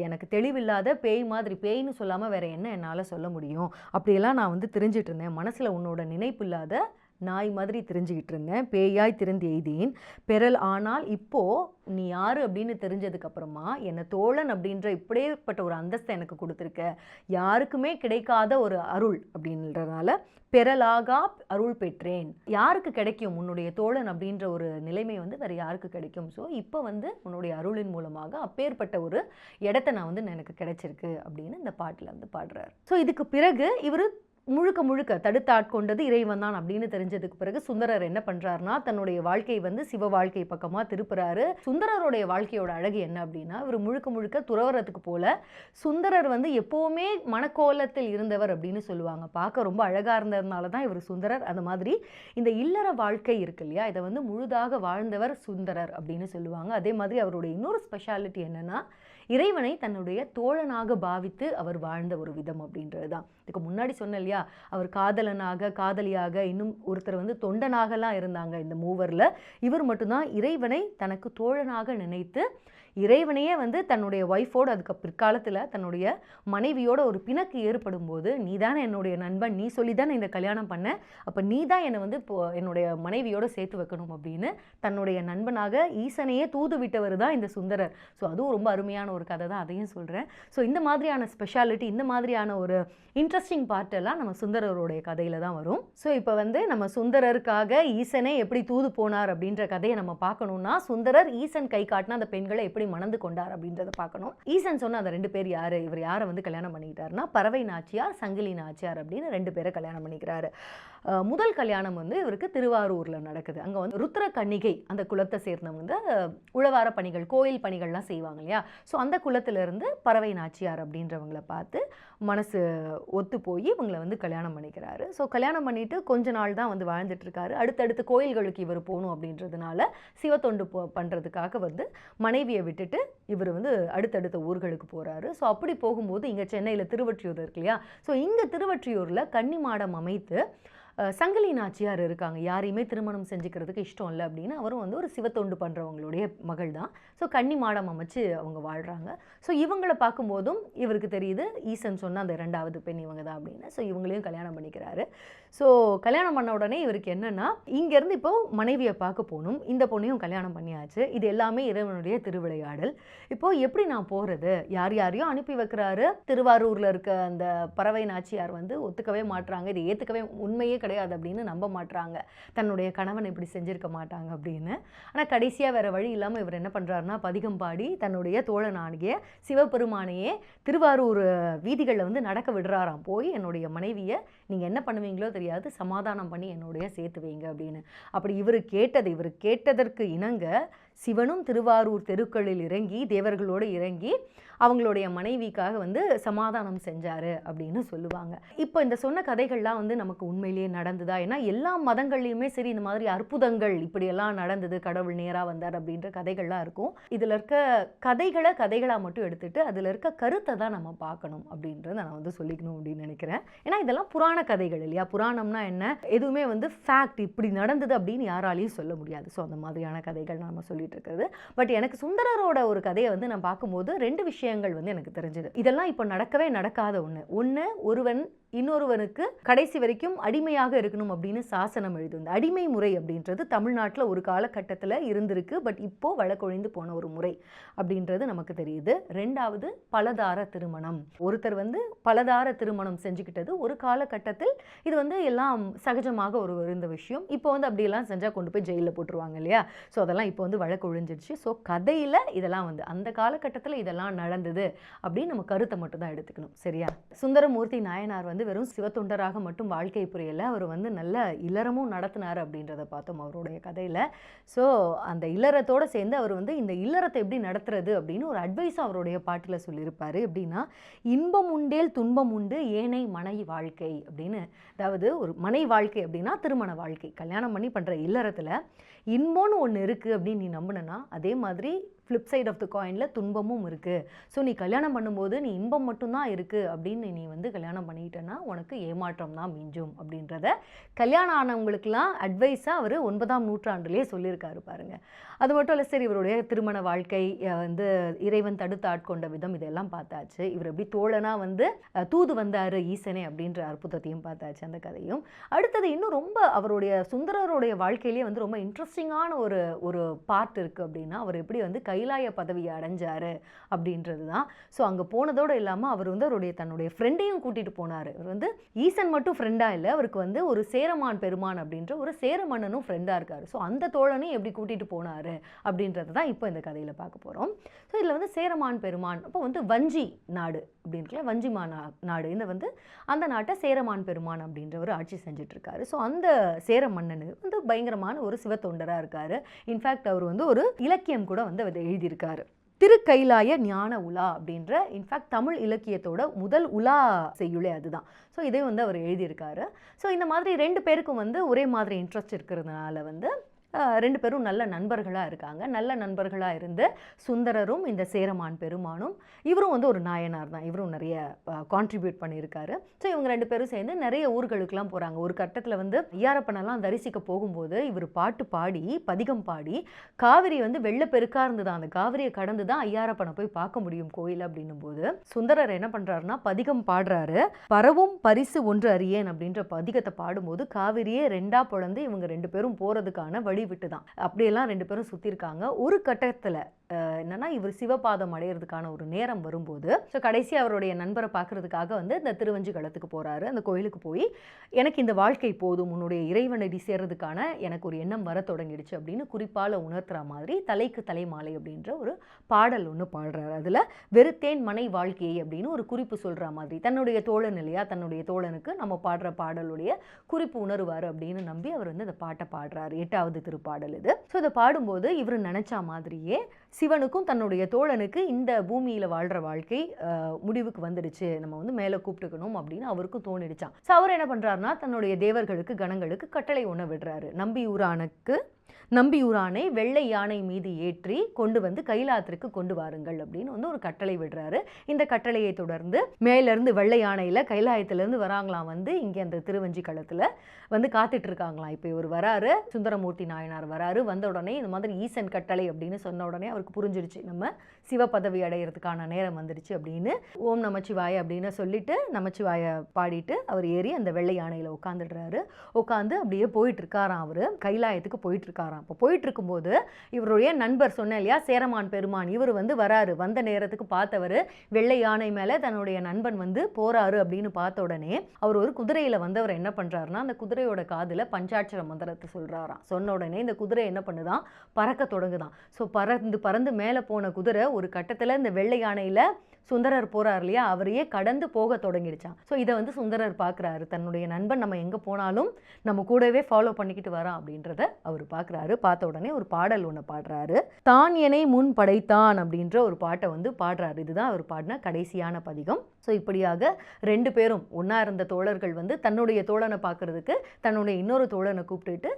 எனக்கு தெளிவில்லாத பேய் மாதிரி, பேய்னு சொல்லாமல் வேற என்ன என்னால் சொல்ல முடியும், அப்படியெல்லாம் நான் வந்து திரிஞ்சிட்டு இருந்தேன். மனசில் உன்னோட நினைப்பு இல்லாத நாய் மாதிரி தெரிஞ்சுக்கிட்டு இருந்தேன். பேயாய் திறந்து எய்தேன் பெறல். ஆனால் இப்போது நீ யார் அப்படின்னு தெரிஞ்சதுக்கப்புறமா என்னை தோழன் அப்படின்ற இப்படியேப்பட்ட ஒரு அந்தஸ்தை எனக்கு கொடுத்துருக்க. யாருக்குமே கிடைக்காத ஒரு அருள் அப்படின்றதுனால பெறலாகா அருள் பெற்றேன். யாருக்கு கிடைக்கும் உன்னுடைய தோழன் அப்படின்ற ஒரு நிலைமை வந்து வேறு யாருக்கு கிடைக்கும்? ஸோ இப்போ வந்து உன்னுடைய அருளின் மூலமாக அப்பேற்பட்ட ஒரு இடத்த நான் வந்து எனக்கு கிடைச்சிருக்கு அப்படின்னு இந்த பாட்டில் வந்து பாடுறார். ஸோ இதுக்கு பிறகு இவர் முழுக்க முழுக்க தடுத்து ஆட்கொண்டது இறைவன் தான் அப்படின்னு தெரிஞ்சதுக்கு பிறகு சுந்தரர் என்ன பண்ணுறாருனா, தன்னுடைய வாழ்க்கையை வந்து சிவ வாழ்க்கை பக்கமாக திருப்புறாரு. சுந்தரருடைய வாழ்க்கையோட அழகு என்ன அப்படின்னா, இவர் முழுக்க முழுக்க துறவரத்துக்கு போல. சுந்தரர் வந்து எப்போவுமே மனக்கோலத்தில் இருந்தவர் அப்படின்னு சொல்லுவாங்க. பார்க்க ரொம்ப அழகாக இருந்ததுனால தான் இவர் சுந்தரர். அந்த மாதிரி இந்த இல்லற வாழ்க்கை இருக்கு இல்லையா, இதை வந்து முழுதாக வாழ்ந்தவர் சுந்தரர் அப்படின்னு சொல்லுவாங்க. அதே மாதிரி அவருடைய இன்னொரு ஸ்பெஷாலிட்டி என்னென்னா, இறைவனை தன்னுடைய தோழனாக பாவித்து அவர் வாழ்ந்த ஒரு விதம் அப்படின்றது தான். இதுக்கு முன்னாடி சொன்ன இல்லையா, அவர் காதலனாக காதலியாக இன்னும் ஒருத்தர் வந்து தொண்டனாகலாம் இருந்தாங்க இந்த மூவரில். இவர் மட்டும்தான் இறைவனை தனக்கு தோழனாக நினைத்து இறைவனையே வந்து தன்னுடைய ஒய்ஃபோடு அதுக்கு பிற்காலத்தில் தன்னுடைய மனைவியோட ஒரு பிணக்கு ஏற்படும் போது, நீ தானே என்னுடைய நண்பன், நீ சொல்லி தானே இந்த கல்யாணம் பண்ண, அப்போ நீ தான் என்னை வந்து இப்போ என்னுடைய மனைவியோடு சேர்த்து வைக்கணும் அப்படின்னு தன்னுடைய நண்பனாக ஈசனையே தூது விட்டவர் தான் இந்த சுந்தரர். ஸோ அதுவும் ரொம்ப அருமையான ஒரு கதை தான், அதையும் சொல்கிறேன். ஸோ இந்த மாதிரியான ஸ்பெஷாலிட்டி, இந்த மாதிரியான ஒரு இன்ட்ரெஸ்டிங் பார்ட்டெல்லாம் நம்ம சுந்தரருடைய கதையில் தான் வரும். ஸோ இப்போ வந்து நம்ம சுந்தரருக்காக ஈசனே எப்படி தூது போனார் அப்படின்ற கதையை நம்ம பார்க்கணுன்னா, சுந்தரர் ஈசன் கை காட்டினா அந்த பெண்களை எப்படி மணந்து கொண்டார் அப்படின்றத பார்க்கணும். ஈசன் சொன்ன அந்த 2 பேர் யாரு, இவர் யாரை வந்து கல்யாணம் பண்ணிக்கிட்டாருன்னா, பறவை நாச்சியார், சங்கிலி நாச்சியார் அப்படின்னு 2 பேரை கல்யாணம் பண்ணிக்கிறாரு. முதல் கல்யாணம் வந்து இவருக்கு திருவாரூரில் நடக்குது. அங்கே வந்து ருத்ர கன்னிகை அந்த குலத்தை சேர்ந்தவங்க வந்து உழவார பணிகள், கோயில் பணிகள்லாம் செய்வாங்க இல்லையா. ஸோ அந்த குலத்திலிருந்து பறவை நாச்சியார் அப்படின்றவங்களை பார்த்து மனசு ஒத்து போய் இவங்களை வந்து கல்யாணம் பண்ணிக்கிறாரு. ஸோ கல்யாணம் பண்ணிட்டு கொஞ்ச நாள் தான் வந்து வாழ்ந்துட்டு இருக்காரு. அடுத்தடுத்து கோயில்களுக்கு இவர் போகணும் அப்படின்றதுனால சிவத்தொண்டு பண்ணுறதுக்காக வந்து மனைவியை விட்டுட்டு இவர் வந்து அடுத்தடுத்த ஊர்களுக்கு போகிறாரு. ஸோ அப்படி போகும்போது இங்கே சென்னையில் திருவொற்றியூர் இருக்கு இல்லையா, ஸோ இங்கே திருவொற்றியூரில் கன்னிமாடம் அமைத்து சங்கிலி நாச்சியார் இருக்காங்க. யாரையுமே திருமணம் செஞ்சுக்கிறதுக்கு இஷ்டம் இல்லை அப்படின்னு அவரும் வந்து ஒரு சிவத்தொண்டு பண்ணுறவங்களுடைய மகள் தான். ஸோ கன்னி மாடம் அமைச்சு அவங்க வாழ்கிறாங்க. ஸோ இவங்களை பார்க்கும்போதும் இவருக்கு தெரியுது ஈசன் சொன்ன அந்த 2வது பெண் இவங்க தான் அப்படின்னு. ஸோ இவங்களையும் கல்யாணம் பண்ணிக்கிறாரு. ஸோ கல்யாணம் பண்ண உடனே இவருக்கு என்னென்னா, இங்கேருந்து இப்போ மனைவியை பார்க்க போகணும், இந்த பொண்ணையும் கல்யாணம் பண்ணியாச்சு, இது எல்லாமே இறைவனுடைய திருவிளையாடல். இப்போது எப்படி நான் போகிறது, யார் யாரையும் அனுப்பி வைக்கிறாரு. திருவாரூரில் இருக்க அந்த பறவை நாச்சியார் வந்து ஒத்துக்கவே மாட்டுறாங்க, இது ஏற்றுக்கவே உண்மையே கிடையாது அப்படின்னு நம்ப மாட்டுறாங்க, தன்னுடைய கணவன் இப்படி செஞ்சிருக்க மாட்டாங்க அப்படின்னு. ஆனால் கடைசியாக வேறு வழி இல்லாமல் இவர் என்ன பண்ணுறாருனா, பதிகம் பாடி தன்னுடைய தோழனாகிய சிவபெருமானையே திருவாரூர் வீதிகளில் வந்து நடக்க விடுறாராம். போய் என்னுடைய மனைவியை நீங்கள் என்ன பண்ணுவீங்களோ தெரியாது, சமாதானம் பண்ணி என்னுடைய சேர்த்து வைங்க அப்படின்னு. அப்படி இவர் கேட்டதற்கு இணங்க சிவனும் திருவாரூர் தெருக்களில் இறங்கி தேவர்களோடு இறங்கி அவங்களுடைய மனைவிக்காக வந்து சமாதானம் செஞ்சார் அப்படின்னு சொல்லுவாங்க. இப்போ இந்த சொன்ன கதைகள்லாம் வந்து நமக்கு உண்மையிலேயே நடந்துதா? ஏன்னா எல்லா மதங்கள்லையுமே சரி இந்த மாதிரி அற்புதங்கள் இப்படியெல்லாம் நடந்தது, கடவுள் நேராக வந்தார் அப்படின்ற கதைகள்லாம் இருக்கும். இதில் இருக்க கதைகளாக மட்டும் எடுத்துகிட்டு அதில் இருக்க கருத்தை தான் நம்ம பார்க்கணும் அப்படின்றத நான் வந்து சொல்லிக்கணும் அப்படின்னு நினைக்கிறேன். ஏன்னா இதெல்லாம் புராண கதைகள் இல்லையா. புராணம்னா என்ன, எதுவுமே வந்து ஃபேக்ட் இப்படி நடந்தது அப்படின்னு யாராலையும் சொல்ல முடியாது. ஸோ அந்த மாதிரியான கதைகள் நம்ம சொல்லிட்டு இருக்கிறது. பட் எனக்கு சுந்தரரோட ஒரு கதையை வந்து நான் பார்க்கும்போது 2 விஷயங்கள் வந்து எனக்கு தெரிஞ்சது. இதெல்லாம் இப்போ நடக்கவே நடக்காத ஒன்று. ஒருவன் இன்னொருவனுக்கு கடைசி வரைக்கும் அடிமையாக இருக்கணும் அப்படின்னு சாசனம் எழுது. இந்த அடிமை முறை அப்படின்றது தமிழ்நாட்டில் ஒரு காலகட்டத்தில் இருந்திருக்கு. பட் இப்போ வழக்கொழிந்து போன ஒரு முறை அப்படின்றது நமக்கு தெரியுது. 2வது பலதார திருமணம். ஒருத்தர் வந்து பலதார திருமணம் செஞ்சுக்கிட்டது ஒரு காலகட்டத்தில் இது வந்து எல்லாம் சகஜமாக ஒரு இருந்த விஷயம். இப்போ வந்து அப்படியெல்லாம் செஞ்சால் கொண்டு போய் ஜெயிலில் போட்டுருவாங்க இல்லையா. ஸோ அதெல்லாம் இப்போ வந்து வழக்கொழிஞ்சிடுச்சு. ஸோ கதையில் இதெல்லாம் வந்து அந்த காலகட்டத்தில் இதெல்லாம் நடந்தது அப்படின்னு நம்ம கருத்தை மட்டும் தான் எடுத்துக்கணும். சரியா. சுந்தரமூர்த்தி நாயனார் வந்து வந்து வெறும் சிவத்தொண்டராக மட்டும் வாழ்க்கை புரியலை, அவர் வந்து நல்ல இல்லறமும் நடத்தினார் அப்படின்றத பார்த்தோம் அவருடைய கதையில். ஸோ அந்த இல்லறத்தோடு சேர்ந்து அவர் வந்து இந்த இல்லறத்தை எப்படி நடத்துறது அப்படின்னு ஒரு அட்வைஸும் அவருடைய பாட்டில் சொல்லியிருப்பார். எப்படின்னா, இன்பம் உண்டேல் துன்பம் உண்டு ஏனை மனை வாழ்க்கை அப்படின்னு. அதாவது ஒரு மனை வாழ்க்கை அப்படின்னா திருமண வாழ்க்கை, கல்யாணம் பண்ணி பண்ணுற இல்லறத்தில் இன்பம்னு ஒன்று இருக்குது அப்படின்னு நீ நம்பினா, அதே மாதிரி ஃப்ளிப் சைட் ஆஃப் த காயினில் துன்பமும் இருக்குது. ஸோ நீ கல்யாணம் பண்ணும்போது நீ இன்பம் மட்டும்தான் இருக்குது அப்படின்னு நீ வந்து கல்யாணம் பண்ணிக்கிட்டேன்னா உனக்கு ஏமாற்றம் தான் மிஞ்சும் அப்படின்றத கல்யாணம் ஆனவங்களுக்கெல்லாம் அட்வைஸாக அவர் 9ஆம் நூற்றாண்டுலேயே சொல்லியிருக்காரு பாருங்கள். அது மட்டும் இல்லை, சரி இவருடைய திருமண வாழ்க்கை வந்து இறைவன் தடுத்து ஆட்கொண்ட விதம் இதெல்லாம் பார்த்தாச்சு. இவர் எப்படி தோழனாக வந்து தூது வந்தார் ஈசனே அப்படின்ற அற்புதத்தையும் பார்த்தாச்சு அந்த கதையும். அடுத்தது இன்னும் ரொம்ப அவருடைய சுந்தரருடைய வாழ்க்கையிலேயே வந்து ரொம்ப இன்ட்ரெஸ்டிங்கான ஒரு பார்ட் இருக்குது அப்படின்னா, அவர் எப்படி வந்து கைலாய பதவியை அடைஞ்சார் அப்படின்றது தான். ஸோ அங்கே போனதோடு இல்லாமல் அவர் வந்து அவருடைய தன்னுடைய ஃப்ரெண்டையும் கூட்டிகிட்டு போனார். அவர் வந்து ஈசன் மட்டும் ஃப்ரெண்டாக இல்லை, அவருக்கு வந்து ஒரு சேரமான் பெருமான் அப்படின்ற ஒரு சேர மன்னனும் ஃப்ரெண்டாக இருக்கார். ஸோ அந்த தோழனையும் எப்படி கூட்டிகிட்டு போனார் அப்படின்றது தான் இப்போ இந்த கதையில் பார்க்க போகிறோம். ஸோ இதில் வந்து சேரமான் பெருமான் அப்போ வந்து வஞ்சி நாடு அப்படின்ட்டுல வஞ்சிமா நாடு, இந்த வந்து அந்த நாட்டை சேரமான் பெருமான் அப்படின்றவர் ஆட்சி செஞ்சிட்ருக்காரு. ஸோ அந்த சேர மன்னனு வந்து பயங்கரமான ஒரு சிவத்தொண்டராக இருக்கார். இன்ஃபேக்ட் அவர் வந்து ஒரு இலக்கியம் கூட வந்து அதை எழுதியிருக்காரு, திருக்கைலாய ஞான உலா அப்படின்ற. இன்ஃபேக்ட் தமிழ் இலக்கியத்தோட முதல் உலா செய்யுளே அதுதான். ஸோ இதை வந்து அவர் எழுதியிருக்காரு. ஸோ இந்த மாதிரி 2 பேருக்கும் வந்து ஒரே மாதிரி இன்ட்ரெஸ்ட் இருக்கிறதுனால வந்து 2 பேரும் நல்ல நண்பர்களாக இருக்காங்க. நல்ல நண்பர்களாக இருந்து சுந்தரரும் இந்த சேரமான் பெருமானும், இவரும் வந்து ஒரு நாயனார் தான், இவரும் நிறைய கான்ட்ரிபியூட் பண்ணியிருக்காரு. ஸோ இவங்க 2 பேரும் சேர்ந்து நிறைய ஊர்களுக்கெல்லாம் போகிறாங்க. ஒரு கட்டத்தில் வந்து ஐயாரப்பனெல்லாம் தரிசிக்க போகும்போது இவர் பாட்டு பாடி பதிகம் பாடி காவிரி வந்து வெள்ளப்பெருக்காக இருந்தது, அந்த காவிரியை கடந்து தான் ஐயாரப்பனை போய் பார்க்க முடியும் கோயில் அப்படின்னும் போது சுந்தரர் என்ன பண்ணுறாருன்னா பதிகம் பாடுறாரு. பரவும் பரிசு ஒன்று அறியேன் அப்படின்ற பதிகத்தை பாடும்போது காவிரியே 2ஆக பிளந்து இவங்க 2 பேரும் போகிறதுக்கான வழி விட்டு தான் அப்படியெல்லாம் 2 பேரும் சுற்றிருக்காங்க. ஒரு கட்டத்தில் என்னன்னா, இவர் சிவபாதம் அடையிறதுக்கான ஒரு நேரம் வரும்போது ஸோ கடைசி அவருடைய நண்பரை பார்க்கறதுக்காக வந்து இந்த திருவஞ்சிகளத்துக்கு போகிறாரு. அந்த கோயிலுக்கு போய் எனக்கு இந்த வாழ்க்கை போதும், உன்னுடைய இறைவனடி சேர்றதுக்கான எனக்கு ஒரு எண்ணம் வர தொடங்கிடுச்சு அப்படின்னு குறிப்பால் உணர்த்துற மாதிரி தலைக்கு தலை மாலை அப்படின்ற ஒரு பாடல் ஒன்று பாடுறாரு. அதில் வெறுத்தேன் மனை வாழ்க்கையை அப்படின்னு ஒரு குறிப்பு சொல்கிற மாதிரி தன்னுடைய தோழன் இல்லையா, தன்னுடைய தோழனுக்கு நம்ம பாடுற பாடலுடைய குறிப்பு உணர்வார் அப்படின்னு நம்பி அவர் வந்து இந்த பாட்டை பாடுறாரு. 8வது திருப்பாடல் இது. ஸோ இதை பாடும்போது இவர் நினச்சா மாதிரியே சிவனுக்கும் தன்னுடைய தோழனுக்கு இந்த பூமியில் வாழ்கிற வாழ்க்கை முடிவுக்கு வந்துடுச்சு, நம்ம வந்து மேலே கூப்பிட்டுக்கணும் அப்படின்னு அவருக்கும் தோணிடுச்சான். ஸோ அவர் என்ன பண்ணுறாருனா தன்னுடைய தேவர்களுக்கு கணங்களுக்கு கட்டளை ஒன்று விடுறாரு. நம்பியூரானை வெள்ளை யானை மீது ஏற்றி கொண்டு வந்து கைலாத்திற்கு கொண்டு வாருங்கள் அப்படின்னு வந்து ஒரு கட்டளை விடுறாரு. இந்த கட்டளையை தொடர்ந்து மேலேருந்து வெள்ளை யானையில் கைலாயத்திலேருந்து வராங்களாம், வந்து இங்கே அந்த திருவஞ்சி களத்தில் வந்து காத்துட்டு இருக்காங்களாம். இப்போ இவர் வராரு, சுந்தரமூர்த்தி நாயனார் வராரு. வந்த உடனே இந்த மாதிரி ஈசன் கட்டளை அப்படின்னு சொன்ன உடனே அவருக்கு புரிஞ்சிடுச்சு, நம்ம சிவ பதவி அடையிறதுக்கான நேரம் வந்துடுச்சு அப்படின்னு. ஓம் நமச்சிவாய அப்படின்னு சொல்லிட்டு நமச்சிவாய பாடிட்டு அவர் ஏறி அந்த வெள்ளை யானையில் உட்காந்துடுறாரு. உட்காந்து அப்படியே போயிட்டு இருக்காராம், அவர் கைலாயத்துக்கு போயிட்டு இருக்காராம். இப்போ போயிட்டு இருக்கும்போது இவருடைய நண்பர் சொன்னேன் இல்லையா சேரமான் பெருமான், இவர் வந்து வராரு. வந்த நேரத்துக்கு பார்த்தவர் வெள்ளை யானை மேலே தன்னுடைய நண்பன் வந்து போறாரு அப்படின்னு பார்த்த உடனே அவர் ஒரு குதிரையில் வந்தவர் என்ன பண்ணுறாருன்னா அந்த குதிரையோட காதில் பஞ்சாட்சர மந்திரத்தை சொல்கிறாராம். சொன்ன உடனே இந்த குதிரை என்ன பண்ணுதான், பறக்க தொடங்குதான். ஸோ பறந்து மேலே போன குதிரை ஒரு கட்டத்தில் இந்த வெள்ளை யானையில் சுந்தரர் போறார் இல்லையா, அவரையே கடந்து போக தொடங்கிடுச்சான். ஸோ இதை வந்து சுந்தரர் பார்க்குறாரு, தன்னுடைய நண்பன் நம்ம எங்கே போனாலும் நம்ம கூடவே ஃபாலோ பண்ணிக்கிட்டு வரான் அப்படின்றத அவர் பார்க்குறாரு. பார்த்த உடனே ஒரு பாடல் ஒன்று பாடுறாரு. தான் எனை முன் படைத்தான் அப்படின்ற ஒரு பாட்டை வந்து பாடுறாரு. இதுதான் அவர் பாடின கடைசியான பதிகம். ஸோ இப்படியாக 2 பேரும் ஒன்றா இருந்த தோழர்கள் வந்து தன்னுடைய தோழனை பார்க்கறதுக்கு தன்னுடைய இன்னொரு தோழனை கூப்பிட்டுட்டு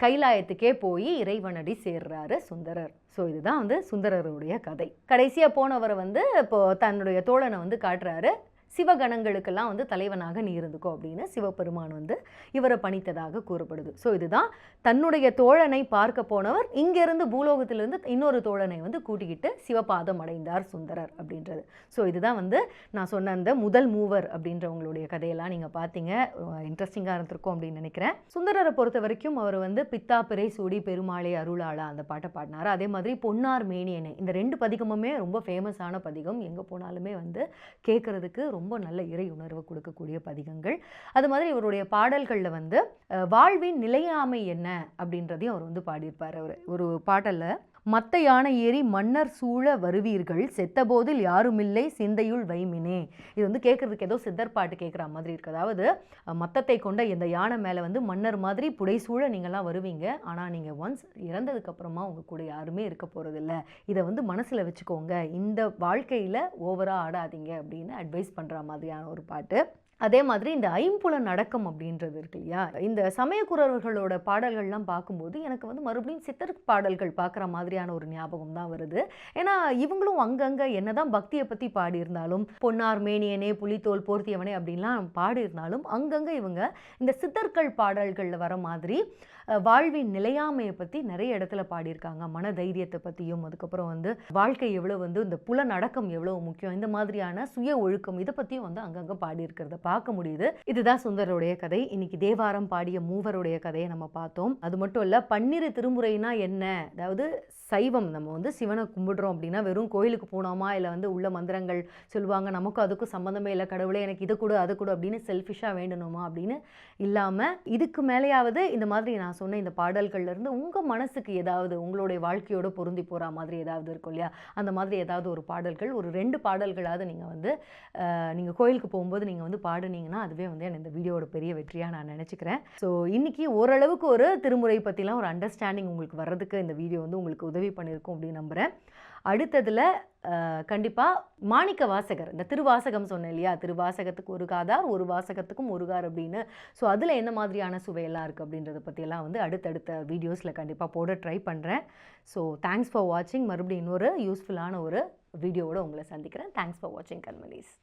கைலாயத்துக்கே போய் இறைவனடி சேர்றாரு சுந்தரர். ஸோ இதுதான் வந்து சுந்தரருடைய கதை. கடைசியாக போனவரை வந்து இப்போது தன்னுடைய தோழனை வந்து காட்டுறாரு. சிவகணங்களுக்கெல்லாம் வந்து தலைவனாக நீ இருந்துக்கோ அப்படின்னு சிவபெருமான் வந்து இவரை பணித்ததாக கூறப்படுது. ஸோ இதுதான் தன்னுடைய தோழனை பார்க்க போனவர் இங்கேருந்து பூலோகத்திலிருந்து இன்னொரு தோழனை வந்து கூட்டிக்கிட்டு சிவபாதம் அடைந்தார் சுந்தரர் அப்படின்றது. ஸோ இதுதான் வந்து நான் சொன்ன அந்த முதல் மூவர் அப்படின்றவங்களுடைய கதையெல்லாம் நீங்கள் பார்த்தீங்க, இன்ட்ரெஸ்டிங்காக இருந்திருக்கும் அப்படின்னு நினைக்கிறேன். சுந்தரரை பொறுத்த வரைக்கும் அவர் வந்து பித்தா பிறை சூடி பெருமாளே அருளாளா அந்த பாட்டை பாடினார். அதே மாதிரி பொன்னார் மேனியனே, இந்த 2 பதிகமுமே ரொம்ப ஃபேமஸான பதிகம். எங்கே போனாலுமே வந்து கேட்குறதுக்கு ரொம்ப ரொம்ப நல்ல இறை உணர்வை கொடுக்கக்கூடிய பதிகங்கள். அது மாதிரி இவருடைய பாடல்களில் வந்து வாழ்வின் நிலையாமை என்ன அப்படின்றதையும் அவர் வந்து பாடியிருப்பார். அவர் ஒரு பாடலில் மத்த யானை ஏறி மன்னர் சூழ வருவீர்கள் செத்தபோதில் யாருமில்லை சிந்தையுள் வைமினே. இது வந்து கேட்குறதுக்கு ஏதோ சித்தர் பாட்டு கேட்குற மாதிரி இருக்குது. அதாவது மத்தத்தை கொண்ட இந்த யானை மேலே வந்து மன்னர் மாதிரி புடைசூழ நீங்கள்லாம் வருவீங்க, ஆனால் நீங்கள் ஒன்ஸ் இறந்ததுக்கப்புறமா உங்கள் கூட யாருமே இருக்க போகிறதில்ல, இதை வந்து மனசில் வச்சுக்கோங்க, இந்த வாழ்க்கையில் ஓவராக ஆடாதீங்க அப்படின்னு அட்வைஸ் பண்ணுற மாதிரியான ஒரு பாட்டு. அதே மாதிரி இந்த ஐம்புலன் அடக்கம் அப்படின்றது இருக்கு இல்லையா, இந்த சமயக்குறவர்களோட பாடல்கள்லாம் பார்க்கும்போது எனக்கு வந்து மறுபடியும் சித்தர் பாடல்கள் பார்க்குற மாதிரியான ஒரு ஞாபகம் தான் வருது. ஏன்னா இவங்களும் அங்கங்கே என்னதான் பக்தியை பற்றி பாடியிருந்தாலும், பொன்னார் மேனியனே புலித்தோல் போர்த்தியவனே அப்படின்லாம் பாடியிருந்தாலும், அங்கங்கே இவங்க இந்த சித்தர்கள் பாடல்களில் வர மாதிரி வாழ்வின் நிலையாமையை பற்றி நிறைய இடத்துல பாடியிருக்காங்க. மன தைரியத்தை பற்றியும், அதுக்கப்புறம் வந்து வாழ்க்கை எவ்வளோ வந்து இந்த புலனடக்கம் எவ்வளோ முக்கியம், இந்த மாதிரியான சுய ஒழுக்கம் இதை பற்றியும் வந்து அங்கங்கே பாடியிருக்கிறத பார்க்க முடியுது. இதுதான் சுந்தரருடைய கதை. இன்னைக்கு தேவாரம் பாடிய மூவருடைய கதையை நம்ம பார்த்தோம். அது மட்டும் இல்லை, 12 திருமுறைனா என்ன, அதாவது சைவம் நம்ம வந்து சிவனை கும்பிடுறோம் அப்படின்னா வெறும் கோயிலுக்கு போனோமா, இல்லை வந்து உள்ள மந்திரங்கள் சொல்லுவாங்க, நமக்கும் அதுக்கும் சம்மந்தமே இல்லை, கடவுளே எனக்கு இதை கொடு அதை கொடு அப்படின்னு செல்ஃபிஷாக வேண்டணுமா அப்படின்னு இல்லாமல், இதுக்கு மேலேயாவது இந்த மாதிரி நான் சொன்ன இந்த பாடல்கள்லேருந்து உங்கள் மனசுக்கு ஏதாவது உங்களுடைய வாழ்க்கையோட பொருந்தி போகிற மாதிரி ஏதாவது இருக்கும் இல்லையா, அந்த மாதிரி ஏதாவது ஒரு பாடல்கள், ஒரு 2 பாடல்களாவது நீங்கள் வந்து நீங்கள் கோயிலுக்கு போகும்போது நீங்கள் வந்து பாடுனீங்கன்னா அதுவே வந்து இந்த வீடியோட பெரிய வெற்றியாக நான் நினச்சிக்கிறேன். ஸோ இன்றைக்கி ஓரளவுக்கு ஒரு திருமுறை பற்றிலாம் ஒரு அண்டர்ஸ்டாண்டிங் உங்களுக்கு வர்றதுக்கு இந்த வீடியோ வந்து உங்களுக்கு உதவி பண்ணியிருக்கும் அப்படின்னு நம்புகிறேன். அடுத்ததில் கண்டிப்பாக மாணிக்க வாசகர், இந்த திருவாசகம் சொன்னேன் இல்லையா, திருவாசகத்துக்கு ஒரு காதார் ஒரு வாசகத்துக்கும் ஒரு கார் அப்படின்னு. ஸோ அதில் என்ன மாதிரியான சுவையெல்லாம் இருக்குது அப்படின்றத பற்றியெல்லாம் வந்து அடுத்தடுத்த வீடியோஸில் கண்டிப்பாக போட ட்ரை பண்ணுறேன். ஸோ தேங்க்ஸ் ஃபார் வாட்சிங். மறுபடியும் இன்னொரு யூஸ்ஃபுல்லான ஒரு வீடியோவோட உங்களை சந்திக்கிறேன். தேங்க்ஸ் ஃபார் வாட்சிங் கண்மணிஸ்.